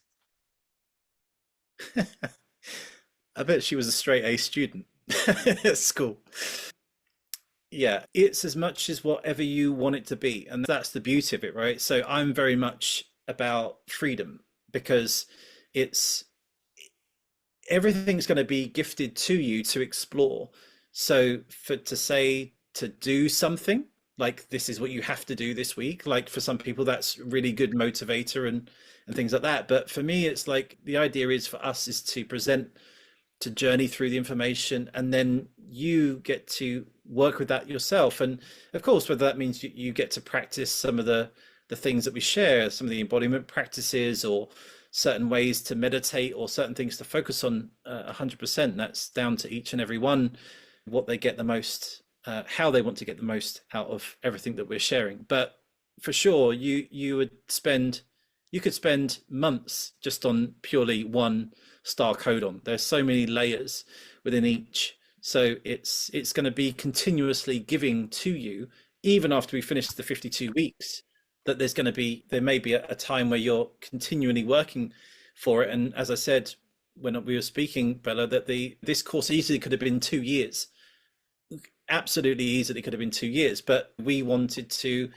I bet she was a straight A student at school. Yeah, it's as much as whatever you want it to be. And that's the beauty of it, right? So I'm very much about freedom, because it's everything's going to be gifted to you to explore. So to say to do something like, this is what you have to do this week, like for some people that's really good motivator and things like that. But for me, it's like the idea is for us is to present to journey through the information, and then you get to work with that yourself. And of course, whether that means you get to practice some of the things that we share, some of the embodiment practices, or certain ways to meditate, or certain things to focus on, 100%, that's down to each and every one, what they get the most, how they want to get the most out of everything that we're sharing. But for sure, you could spend months just on purely one star codon. There's so many layers within each, so it's going to be continuously giving to you, even after we finish the 52 weeks. That there may be a time where you're continually working for it. And as I said when we were speaking, Bella, that this course easily could have been 2 years, absolutely easily could have been 2 years, but we wanted to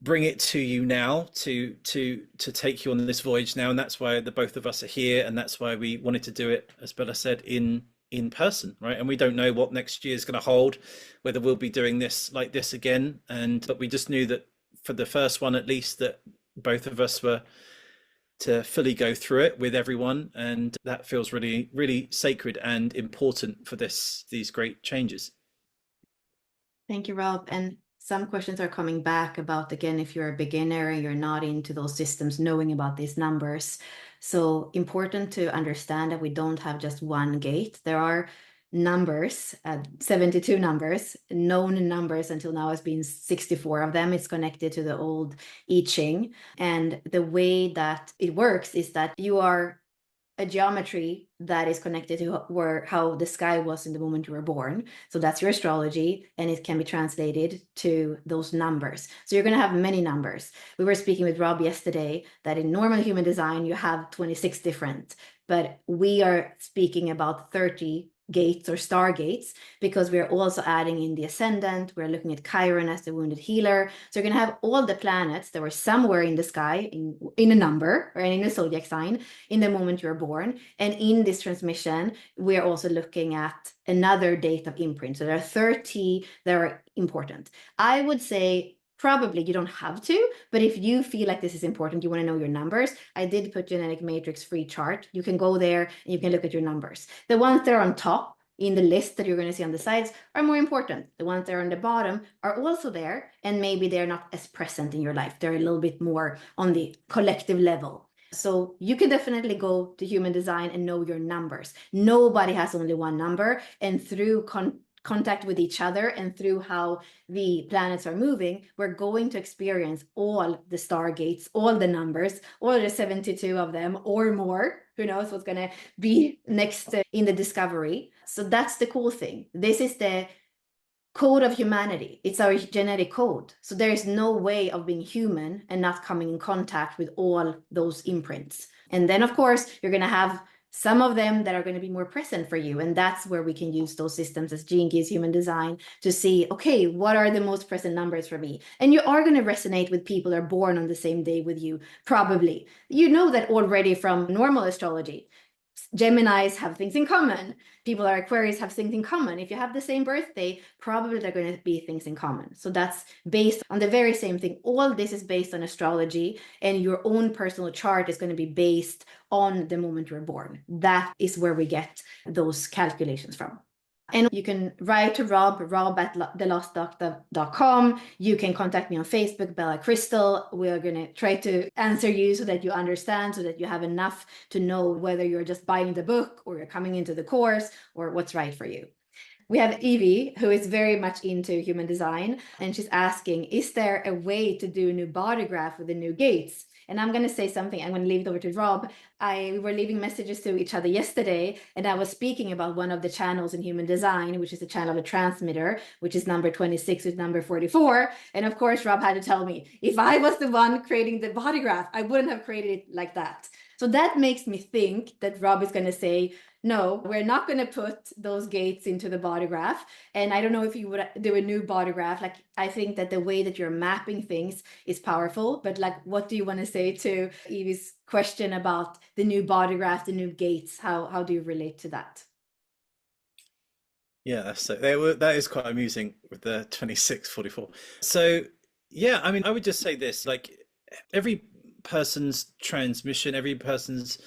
bring it to you now, to take you on this voyage now. And that's why the both of us are here, and that's why we wanted to do it, as Bella said, in person, right? And we don't know what next year is going to hold, whether we'll be doing this like this again, but we just knew that for the first one at least, that both of us were to fully go through it with everyone, and that feels really, really sacred and important for these great changes. Thank you, Rob. And some questions are coming back about, again, if you're a beginner and you're not into those systems, knowing about these numbers. So important to understand that we don't have just one gate. There are numbers, 72 numbers, known numbers until now has been 64 of them. It's connected to the old I Ching. And the way that it works is that you are a geometry that is connected to how the sky was in the moment you were born. So that's your astrology, and it can be translated to those numbers. So you're going to have many numbers. We were speaking with Rob yesterday that in normal human design, you have 26 different, but we are speaking about 30 gates or stargates, because we're also adding in the ascendant. We're looking at Chiron as the wounded healer. So you're going to have all the planets that were somewhere in the sky in a number or in a zodiac sign in the moment you're born. And in this transmission, we're also looking at another date of imprint. So there are 30 that are important. I would say probably you don't have to, but if you feel like this is important, you want to know your numbers, I did put genetic matrix free chart. You can go there and you can look at your numbers. The ones that are on top in the list that you're going to see on the sides are more important. The ones that are on the bottom are also there, and maybe they're not as present in your life. They're a little bit more on the collective level. So you can definitely go to human design and know your numbers. Nobody has only one number, and through contact with each other and through how the planets are moving, we're going to experience all the stargates, all the numbers, all the 72 of them or more. Who knows what's going to be next in the discovery. So that's the cool thing. This is the code of humanity. It's our genetic code. So there is no way of being human and not coming in contact with all those imprints. And then, of course, you're going to have some of them that are going to be more present for you. And that's where we can use those systems as Gene Keys Human Design to see, okay, what are the most present numbers for me? And you are going to resonate with people that are born on the same day with you, probably. You know that already from normal astrology. Geminis have things in common. People that are Aquarius have things in common. If you have the same birthday, probably they're going to be things in common. So that's based on the very same thing. All this is based on astrology, and your own personal chart is going to be based on the moment you're born. That is where we get those calculations from. And you can write to Rob at thelostdoctor.com. You can contact me on Facebook, Bella Crystal. We're going to try to answer you so that you understand, so that you have enough to know whether you're just buying the book or you're coming into the course or what's right for you. We have Evie, who is very much into human design, and she's asking, is there a way to do a new body graph with the new gates? And I'm going to say something. I'm going to leave it over to Rob. We were leaving messages to each other yesterday, and I was speaking about one of the channels in human design, which is the channel of a transmitter, which is number 26 with number 44. And of course, Rob had to tell me, if I was the one creating the body graph, I wouldn't have created it like that. So that makes me think that Rob is going to say, no, we're not going to put those gates into the body graph. And I don't know if you would do a new body graph. Like, I think that the way that you're mapping things is powerful. But like, what do you want to say to Evie's question about the new body graph, the new gates? How do you relate to that? Yeah, that is quite amusing with the 2644. So yeah, I mean, I would just say this, like every person's transmission, every person's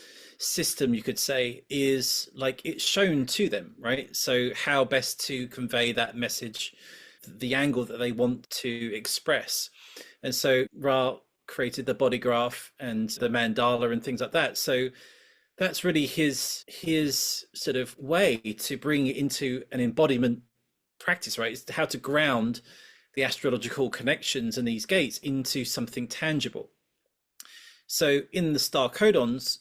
system, you could say, is like it's shown to them, right? So how best to convey that message, the angle that they want to express. And so Ra created the body graph and the mandala and things like that. So that's really his sort of way to bring it into an embodiment practice, right? It's how to ground the astrological connections and these gates into something tangible. So in the star codons,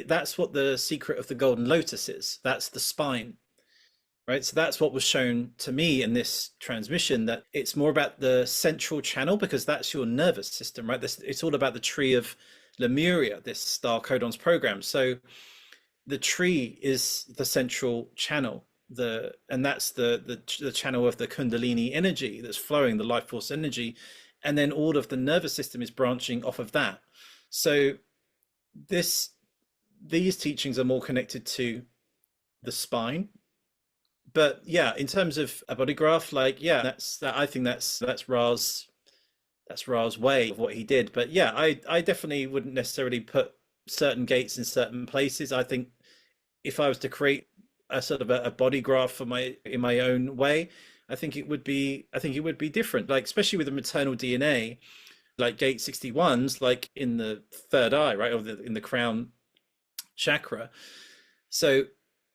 that's what the secret of the golden lotus is. That's the spine, right? So that's what was shown to me in this transmission, that it's more about the central channel, because that's your nervous system, right? It's all about the tree of Lemuria, this star codons program. So the tree is the central channel, and that's the channel of the kundalini energy that's flowing, the life force energy, and then all of the nervous system is branching off of that. So these teachings are more connected to the spine. But yeah, in terms of a body graph, like, yeah, I think that's Ra's way of what he did. But yeah, I definitely wouldn't necessarily put certain gates in certain places. I think if I was to create a sort of a body graph for in my own way, I think it would be different. Like especially with the maternal DNA, like gate 61's like in the third eye, right, or in the crown chakra. So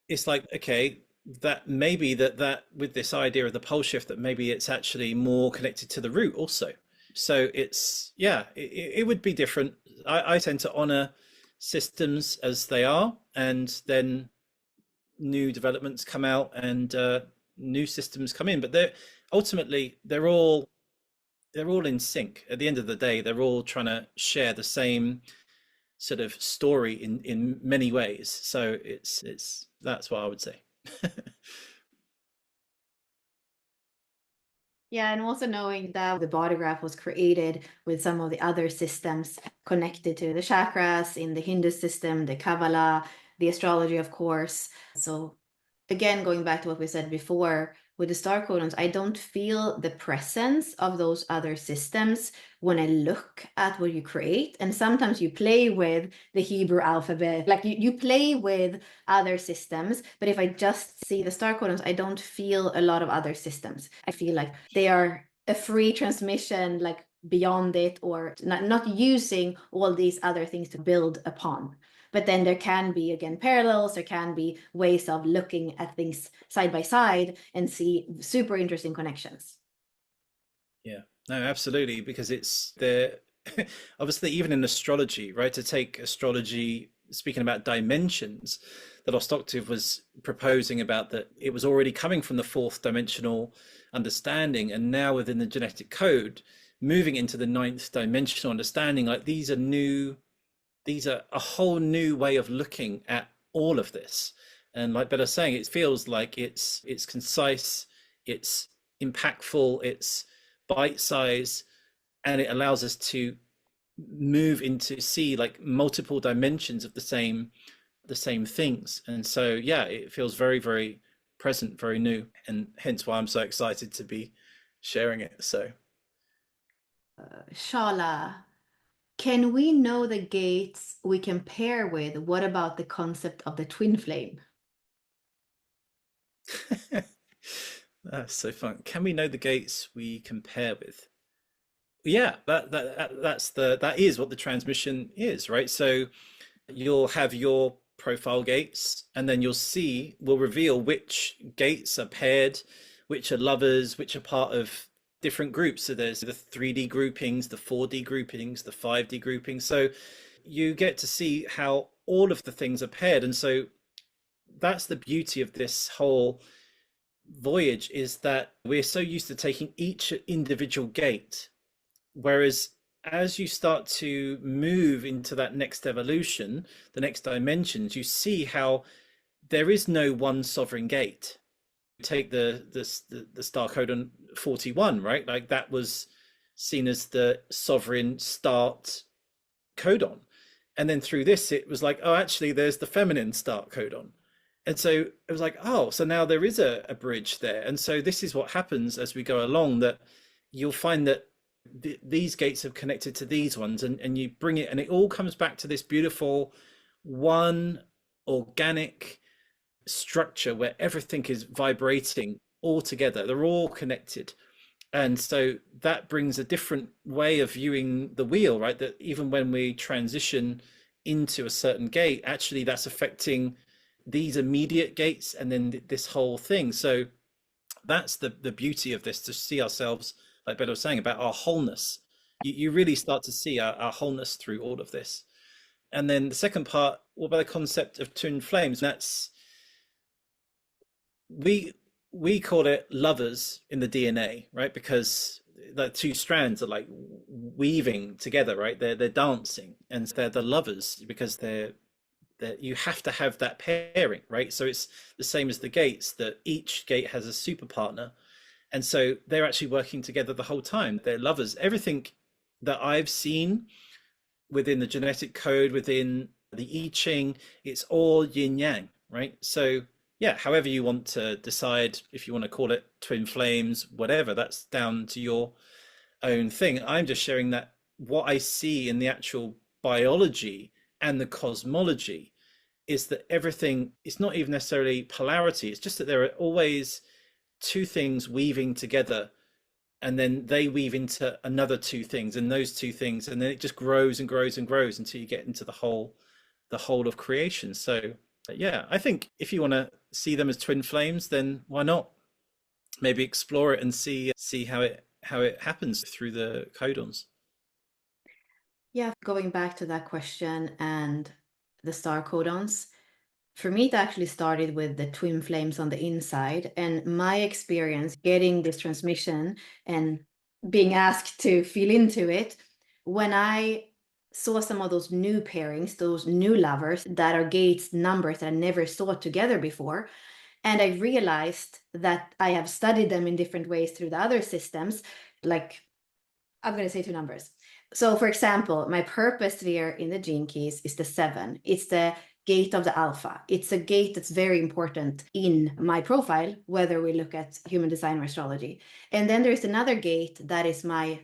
it's like, okay, that maybe that with this idea of the pole shift, that maybe it's actually more connected to the root also. So it's, yeah, it would be different. I tend to honor systems as they are, and then new developments come out and new systems come in, but they're all in sync. At the end of the day, they're all trying to share the same sort of story in many ways. So it's that's what I would say. Yeah, and also knowing that the body graph was created with some of the other systems connected to the chakras in the Hindu system, the Kabbalah, the astrology, of course. So again, going back to what we said before, with the star codons, I don't feel the presence of those other systems when I look at what you create. And sometimes you play with the Hebrew alphabet, like you play with other systems. But if I just see the star codons, I don't feel a lot of other systems. I feel like they are a free transmission, like beyond it, or not using all these other things to build upon. But then there can be, again, parallels. There can be ways of looking at things side by side and see super interesting connections. Yeah, no, absolutely, because it's the obviously even in astrology, right? To take astrology, speaking about dimensions, that Ostoktiv was proposing about, that it was already coming from the fourth dimensional understanding, and now within the genetic code, moving into the ninth dimensional understanding. Like these are a whole new way of looking at all of this. And like Bella's saying, it feels like it's concise, it's impactful, it's bite size, and it allows us to move into see like multiple dimensions of the same things. And so yeah, it feels very, very present, very new, and hence why I'm so excited to be sharing it. So Shala, can we know the gates we can pair with? What about the concept of the twin flame? that's so fun. Can we know the gates we compare with? Yeah, that is what the transmission is, right? So you'll have your profile gates, and then we'll reveal which gates are paired, which are lovers, which are part of different groups. So there's the 3D groupings, the 4D groupings, the 5D groupings. So you get to see how all of the things are paired. And so that's the beauty of this whole voyage, is that we're so used to taking each individual gate, whereas as you start to move into that next evolution, the next dimensions, you see how there is no one sovereign gate. Take the star codon 41, right? Like that was seen as the sovereign start codon, and then through this it was like, oh, actually there's the feminine start codon. And so it was like, oh, so now there is a bridge there. And so this is what happens as we go along, that you'll find that these gates have connected to these ones, and you bring it, and it all comes back to this beautiful one organic structure where everything is vibrating all together. They're all connected. And so that brings a different way of viewing the wheel, right? That even when we transition into a certain gate, actually that's affecting these immediate gates and then this whole thing. So that's the beauty of this, to see ourselves, like Bella was saying, about our wholeness. You really start to see our wholeness through all of this. And then the second part, what about the concept of twin flames? That's we we call it lovers in the DNA, right? Because the two strands are like weaving together, right? They're dancing, and they're the lovers because they're you have to have that pairing, right? So it's the same as the gates, that each gate has a super partner, and so they're actually working together the whole time. They're lovers. Everything that I've seen within the genetic code, within the I Ching, it's all yin yang, right? So yeah, however you want to decide, if you want to call it twin flames, whatever, that's down to your own thing. I'm just sharing that what I see in the actual biology and the cosmology is that everything is not even necessarily polarity. It's just that there are always two things weaving together, and then they weave into another two things and those two things, and then it just grows and grows and grows until you get into the whole of creation. So yeah, I think if you want to see them as twin flames, then why not maybe explore it and see how it happens through the codons. Yeah, going back to that question and the star codons, for me, it actually started with the twin flames on the inside, and my experience getting this transmission and being asked to feel into it. When I saw some of those new pairings, those new lovers that are gates numbers that I never saw together before, and I realized that I have studied them in different ways through the other systems, like I'm going to say two numbers. So, for example, my purpose sphere in the gene keys is the 7. It's the gate of the alpha. It's a gate that's very important in my profile, whether we look at human design or astrology. And then there's another gate that is my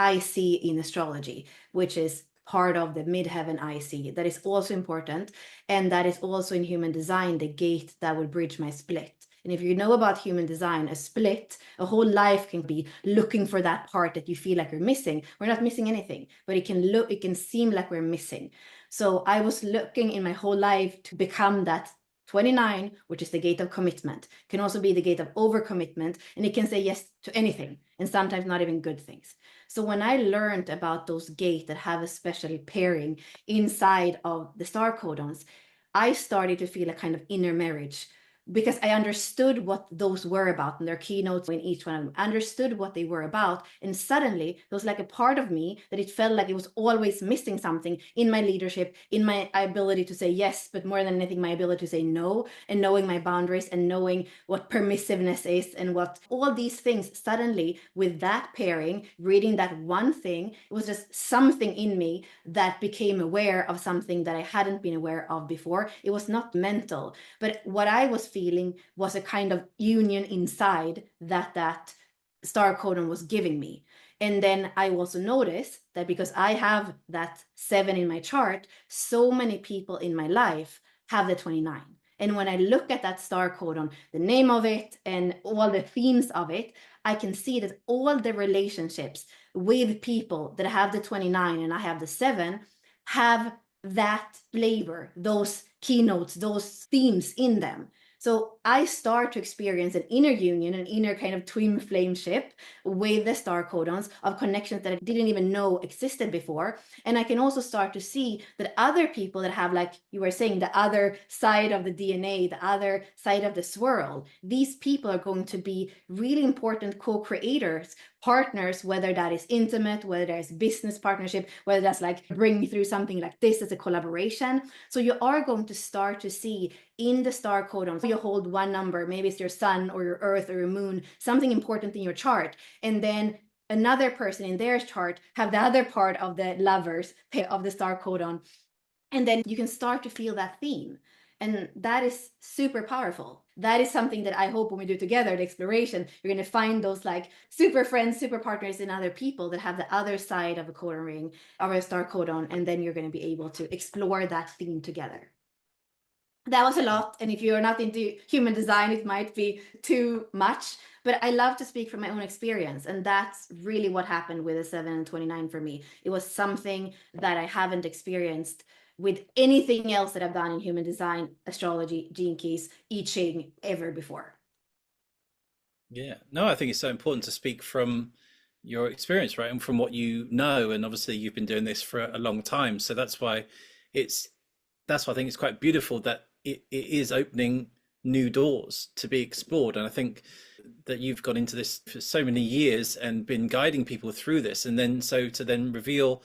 IC in astrology, which is part of the midheaven IC, that is also important. And that is also in human design, the gate that will bridge my split. And if you know about human design, a split, a whole life can be looking for that part that you feel like you're missing. We're not missing anything, but it can seem like we're missing. So I was looking in my whole life to become that 29, which is the gate of commitment, can also be the gate of overcommitment, and it can say yes to anything, and sometimes not even good things. So when I learned about those gates that have a special pairing inside of the star codons, I started to feel a kind of inner marriage, because I understood what those were about, and their keynotes in each one of them, understood what they were about. And suddenly there was like a part of me that it felt like it was always missing something in my leadership, in my ability to say yes, but more than anything, my ability to say no, and knowing my boundaries and knowing what permissiveness is and what all these things. Suddenly, with that pairing, reading that one thing, it was just something in me that became aware of something that I hadn't been aware of before. It was not mental, but what I was feeling was a kind of union inside that star codon was giving me. And then I also noticed that because I have that 7 in my chart, so many people in my life have the 29. And when I look at that star codon, the name of it and all the themes of it, I can see that all the relationships with people that have the 29 and I have the 7 have that flavor, those keynotes, those themes in them. So I start to experience an inner union, an inner kind of twin flameship with the star codons of connections that I didn't even know existed before. And I can also start to see that other people that have, like you were saying, the other side of the DNA, the other side of the swirl, these people are going to be really important co-creators, partners, whether that is intimate, whether that's business partnership, whether that's like bringing through something like this as a collaboration. So you are going to start to see in the star codon, you hold one number, maybe it's your sun or your earth or your moon, something important in your chart, and then another person in their chart have the other part of the lovers of the star codon, and then you can start to feel that theme. And that is super powerful. That is something that I hope when we do together, the exploration, you're going to find those like super friends, super partners in other people that have the other side of a codon ring or a star codon. And then you're going to be able to explore that theme together. That was a lot. And if you're not into human design, it might be too much. But I love to speak from my own experience. And that's really what happened with the 7 and 29 for me. It was something that I haven't experienced with anything else that I've done in human design, astrology, gene keys, I Ching ever before. Yeah, no, I think it's so important to speak from your experience, right? And from what you know. And obviously you've been doing this for a long time. So it's, that's why I think it's quite beautiful that it is opening new doors to be explored. And I think that you've gone into this for so many years and been guiding people through this. And then so to then reveal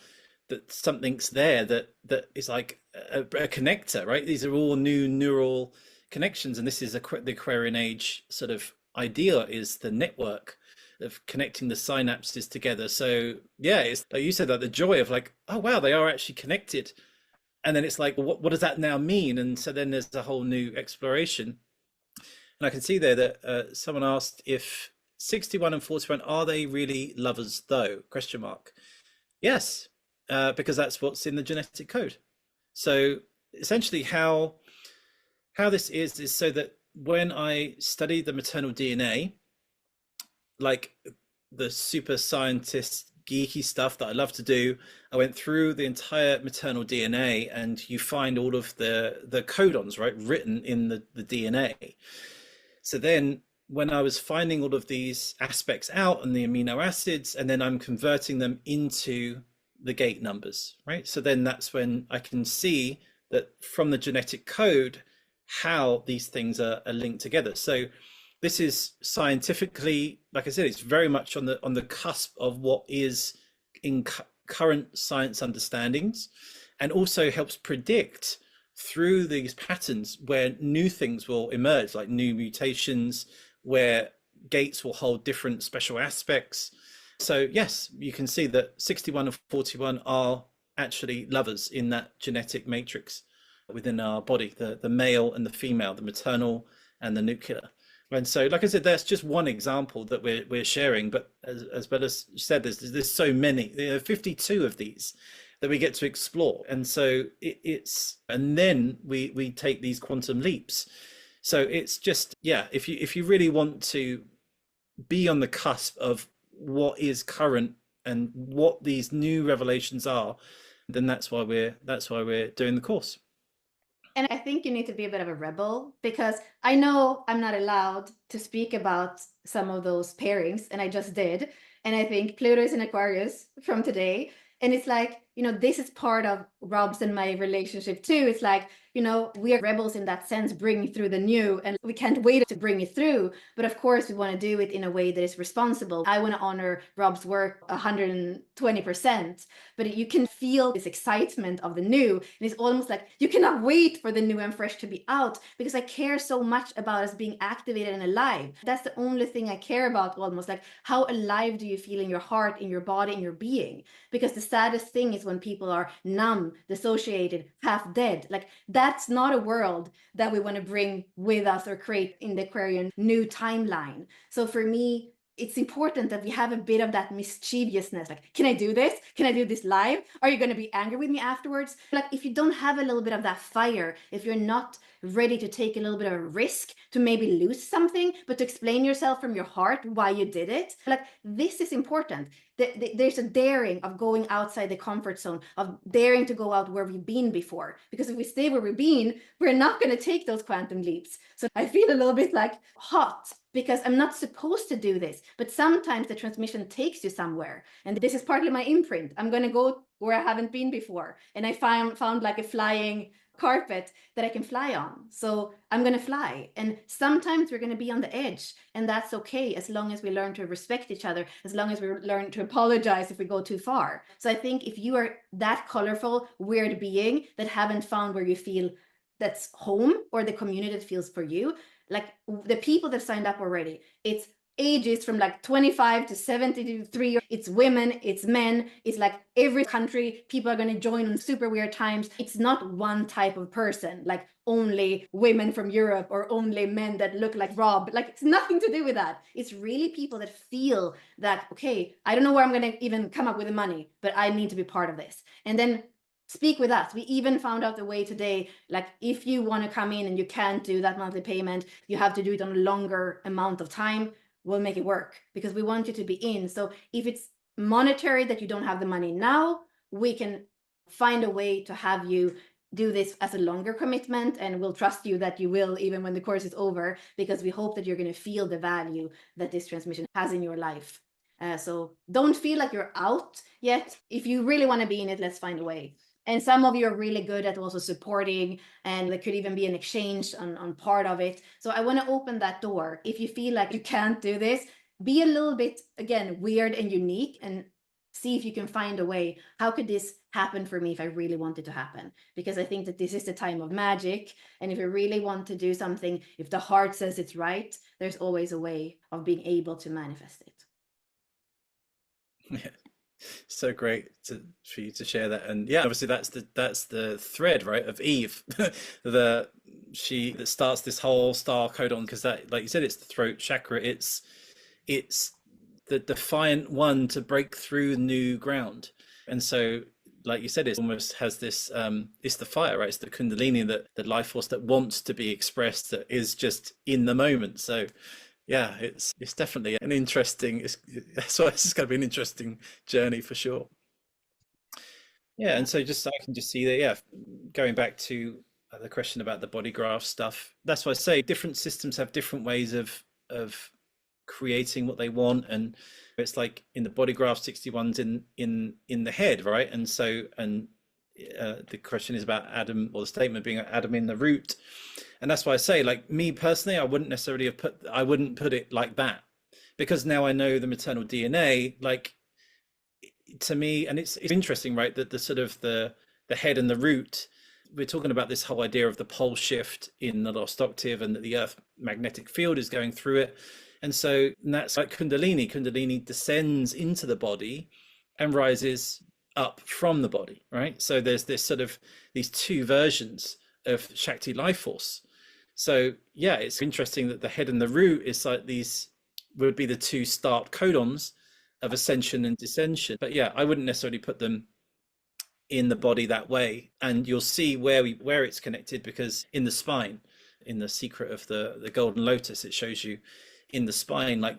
that something's there that is like a connector, right? These are all new neural connections. And this is the Aquarian age sort of idea, is the network of connecting the synapses together. So yeah, it's like you said, like the joy of like, oh wow, they are actually connected. And then it's like, well, what does that now mean? And so then there's a whole new exploration. And I can see there that someone asked if 61 and 41, are they really lovers though? Question mark. Yes, because that's what's in the genetic code. So essentially how this is so that when I study the maternal DNA, like the super scientist geeky stuff that I love to do, I went through the entire maternal DNA, and you find all of the codons, right, written in the DNA. So then when I was finding all of these aspects out and the amino acids, and then I'm converting them into the gate numbers, right? So then that's when I can see that from the genetic code how these things are linked together. So this is scientifically, like I said, it's very much on the cusp of what is in current science understandings, and also helps predict through these patterns where new things will emerge, like new mutations, where gates will hold different special aspects. So yes, you can see that 61 and 41 are actually lovers in that genetic matrix within our body, the male and the female, the maternal and the nuclear. And so, like I said, that's just one example that we're sharing. But as Bella said, there's so many. There are 52 of these that we get to explore, and so and then we take these quantum leaps. So it's just, yeah, if you really want to be on the cusp of what is current and what these new revelations are, then that's why we're doing the course. And I think you need to be a bit of a rebel, because I know I'm not allowed to speak about some of those pairings, and I just did. And I think Pluto is in Aquarius from today. And it's like, this is part of Rob's and my relationship too. It's like, we are rebels in that sense, bringing through the new, and we can't wait to bring it through. But of course, we want to do it in a way that is responsible. I want to honor Rob's work 120%, but you can feel this excitement of the new. And it's almost like you cannot wait for the new and fresh to be out, because I care so much about us being activated and alive. That's the only thing I care about, almost like how alive do you feel in your heart, in your body, in your being? Because the saddest thing is when people are numb, dissociated, half dead. Like, that's not a world that we want to bring with us or create in the Aquarian new timeline. So for me, it's important that we have a bit of that mischievousness. Like, can I do this? Can I do this live? Are you going to be angry with me afterwards? Like, if you don't have a little bit of that fire, if you're not ready to take a little bit of a risk to maybe lose something, but to explain yourself from your heart why you did it, like, this is important. There's a daring of going outside the comfort zone, of daring to go out where we've been before. Because if we stay where we've been, we're not going to take those quantum leaps. So I feel a little bit like hot, because I'm not supposed to do this. But sometimes the transmission takes you somewhere. And this is partly my imprint. I'm going to go where I haven't been before. And I found like a flying carpet that I can fly on. So I'm going to fly. And sometimes we're going to be on the edge. And that's okay, as long as we learn to respect each other, as long as we learn to apologize if we go too far. So I think if you are that colorful, weird being that haven't found where you feel that's home, or the community that feels for you, like the people that signed up already, it's ages from like 25 to 73. It's women, it's men, it's like every country. People are going to join on super weird times. It's not one type of person, like only women from Europe or only men that look like Rob. Like, it's nothing to do with that. It's really people that feel that, okay, I don't know where I'm going to even come up with the money, but I need to be part of this. And then speak with us. We even found out the way today, like if you want to come in and you can't do that monthly payment, you have to do it on a longer amount of time, we'll make it work, because we want you to be in. So if it's monetary that you don't have the money now, we can find a way to have you do this as a longer commitment, and we'll trust you that you will, even when the course is over, because we hope that you're going to feel the value that this transmission has in your life. So don't feel like you're out yet. If you really want to be in it, let's find a way. And some of you are really good at also supporting, and there could even be an exchange on part of it. So I want to open that door. If you feel like you can't do this, be a little bit, again, weird and unique, and see if you can find a way. How could this happen for me if I really want it to happen? Because I think that this is the time of magic. And if you really want to do something, if the heart says it's right, there's always a way of being able to manifest it. Yeah. So great for you to share that. And yeah, obviously that's the thread, right, of Eve, the she that starts this whole star codon, because that, like you said, it's the throat chakra. It's the defiant one to break through new ground. And so, like you said, it almost has this it's the fire, right? It's the kundalini, that the life force that wants to be expressed, that is just in the moment. So yeah, it's definitely an interesting, so it's going to be an interesting journey for sure. Yeah, and so just I can just see that, yeah, going back to the question about the body graph stuff, that's why I say different systems have different ways of creating what they want. And it's like in the body graph, 61's in the head, right? And so, and the question is about Adam, or the statement being Adam in the root. And that's why I say, like, me personally, I wouldn't put it like that, because now I know the maternal DNA, like, to me. And it's interesting, right, that the sort of the head and the root, we're talking about this whole idea of the pole shift in the lost octave, and that the earth magnetic field is going through it. And so, and that's like kundalini descends into the body and rises up from the body, right? So there's this sort of these two versions of Shakti life force. So yeah, it's interesting that the head and the root is like these would be the two start codons of ascension and descension. But yeah, I wouldn't necessarily put them in the body that way. And you'll see where it's connected, because in the spine, in the secret of the golden lotus, it shows you in the spine, like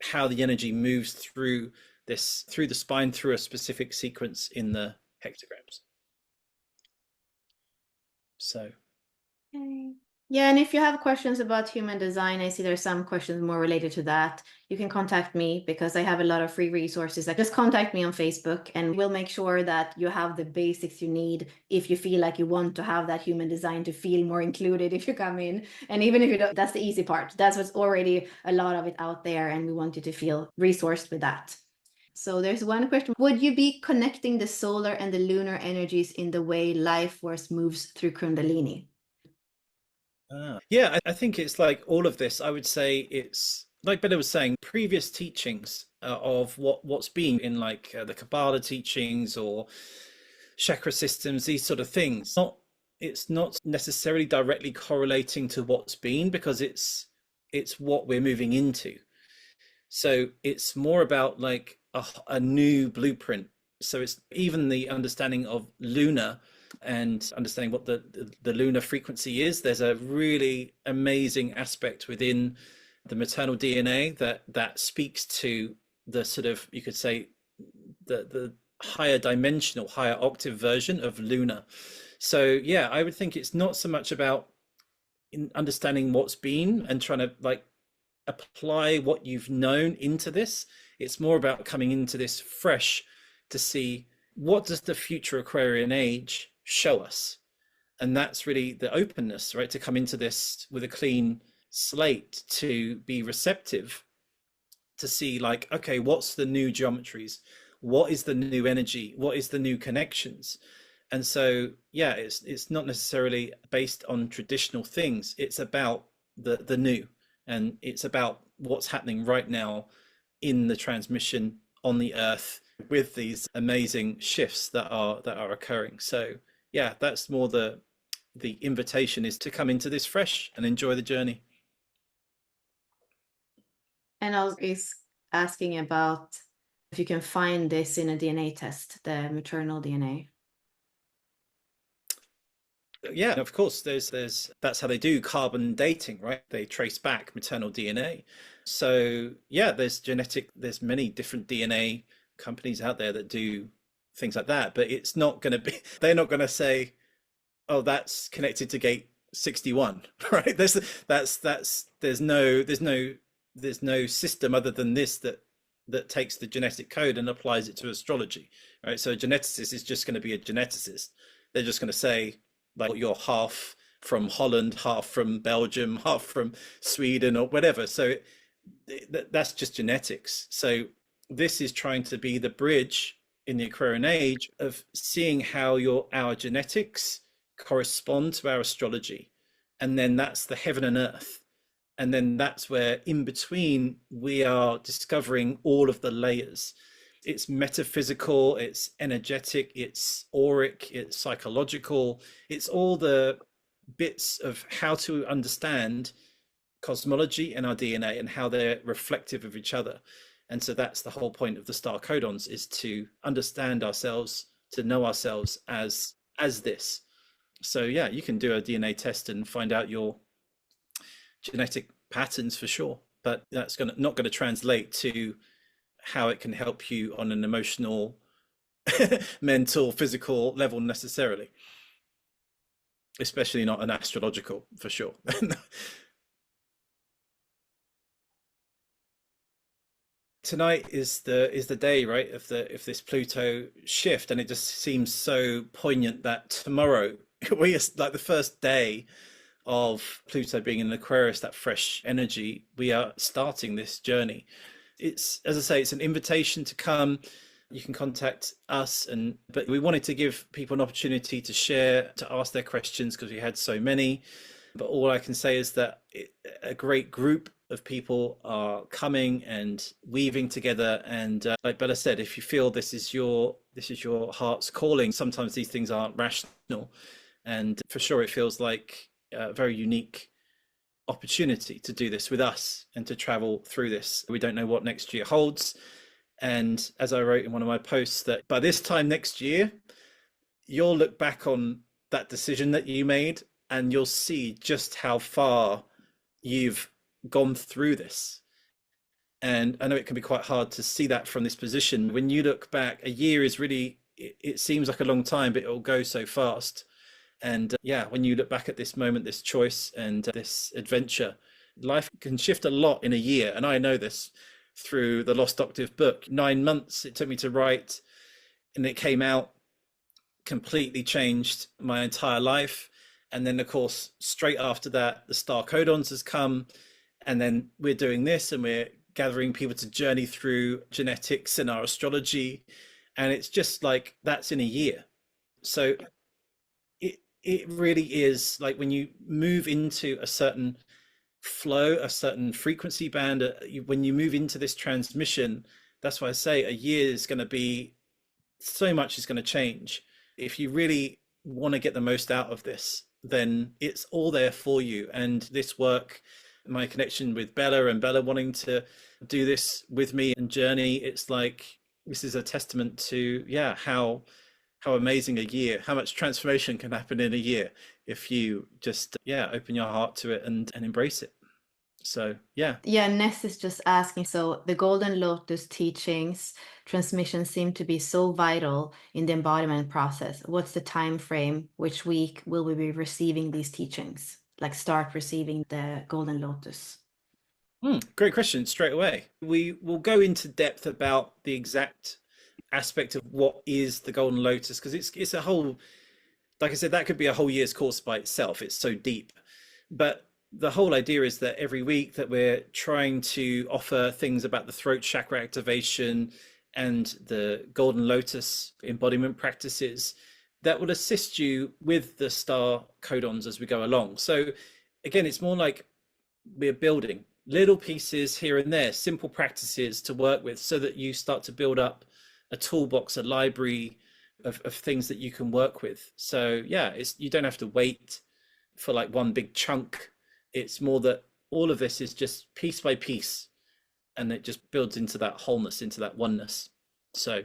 how the energy moves through the spine, through a specific sequence in the hectograms. So Okay. Yeah, and if you have questions about human design, I see there's some questions more related to that. You can contact me, because I have a lot of free resources. Like, just contact me on Facebook, and we'll make sure that you have the basics you need if you feel like you want to have that human design to feel more included if you come in. And even if you don't, that's the easy part. That's what's already a lot of it out there, and we want you to feel resourced with that. So there's one question. Would you be connecting the solar and the lunar energies in the way life force moves through Kundalini? yeah, I think it's like all of this. I would say it's like Bella was saying, previous teachings of what's been in, like the Kabbalah teachings or chakra systems, these sort of things. It's not necessarily directly correlating to what's been, because it's what we're moving into. So it's more about like a new blueprint. So it's even the understanding of lunar, and understanding what the lunar frequency is. There's a really amazing aspect within the maternal DNA that speaks to the sort of, you could say, the higher dimensional, higher octave version of lunar. So yeah, I would think it's not so much about understanding what's been and trying to like apply what you've known into this. It's more about coming into this fresh to see, what does the future Aquarian age show us? And that's really the openness, right? To come into this with a clean slate, to be receptive, to see like, okay, what's the new geometries? What is the new energy? What is the new connections? And so, yeah, it's not necessarily based on traditional things. It's about the new, and it's about what's happening right now in the transmission on the earth with these amazing shifts that are occurring. So yeah, that's more the invitation is to come into this fresh and enjoy the journey. And I was asking about if you can find this in a DNA test, the maternal DNA. Yeah, of course, there's that's how they do carbon dating, right? They trace back maternal DNA. So yeah, there's many different DNA companies out there that do things like that, but it's not going to be, they're not going to say, oh, that's connected to gate 61, right? There's no system other than this that takes the genetic code and applies it to astrology, right? So a geneticist is just going to be a geneticist. They're just going to say, like, you're half from Holland, half from Belgium, half from Sweden, or whatever. So that's just genetics. So this is trying to be the bridge in the Aquarian age of seeing how our genetics correspond to our astrology, and then that's the heaven and earth, and then that's where in between we are discovering all of the layers. It's metaphysical, it's energetic, it's auric, it's psychological, it's all the bits of how to understand cosmology and our DNA and how they're reflective of each other. And so that's the whole point of the star codons, is to understand ourselves, to know ourselves as this. So yeah, you can do a DNA test and find out your genetic patterns for sure, but that's not going to translate to how it can help you on an emotional, mental, physical level necessarily, especially not an astrological, for sure. Tonight is the day, right, of this Pluto shift, and it just seems so poignant that tomorrow we are like the first day of Pluto being in Aquarius, that fresh energy. We are starting this journey. It's, as I say, it's an invitation to come. You can contact us, but we wanted to give people an opportunity to share, to ask their questions, because we had so many. But all I can say is that a great group of people are coming and weaving together. And like Bella said, if you feel this is your heart's calling, sometimes these things aren't rational, and for sure it feels like a very unique opportunity to do this with us and to travel through this. We don't know what next year holds. And as I wrote in one of my posts, that by this time next year, you'll look back on that decision that you made and you'll see just how far you've gone through this. And I know it can be quite hard to see that from this position. When you look back, a year is really, it seems like a long time, but it'll go so fast. And yeah, when you look back at this moment, this choice and this adventure, life can shift a lot in a year. And I know this through the Lost Octave book. 9 months it took me to write, and it came out, completely changed my entire life. And then, of course, straight after that, the Star Codons has come. And then we're doing this, and we're gathering people to journey through genetics and our astrology. And it's just like, that's in a year. So it really is like, when you move into a certain flow, a certain frequency band, when you move into this transmission, that's why I say a year is going to be, so much is going to change. If you really want to get the most out of this, then it's all there for you. And this work, my connection with Bella, and Bella wanting to do this with me and journey, it's like, this is a testament to, yeah, how amazing a year, how much transformation can happen in a year if you just, yeah, open your heart to it and embrace it. So yeah. Ness is just asking, so the Golden Lotus teachings transmission seem to be so vital in the embodiment process. What's the time frame? Which week will we be receiving these teachings, like start receiving the Golden Lotus? Great question. Straight away, we will go into depth about the exact aspect of what is the Golden Lotus, because it's a whole, like I said, that could be a whole year's course by itself. It's so deep. But the whole idea is that every week that we're trying to offer things about the throat chakra activation and the Golden Lotus embodiment practices that will assist you with the star codons as we go along. So again, it's more like we're building. little pieces here and there, simple practices to work with, so that you start to build up a toolbox, a library of things that you can work with. So yeah, you don't have to wait for like one big chunk. It's more that all of this is just piece by piece, and it just builds into that wholeness, into that oneness. So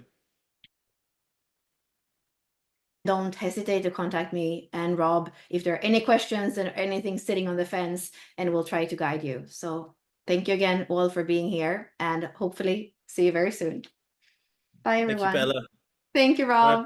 don't hesitate to contact me and Rob if there are any questions and anything sitting on the fence, and we'll try to guide you. So thank you again all for being here, and hopefully see you very soon. Bye thank you, everyone. Bella. Thank you, Bye. Rob.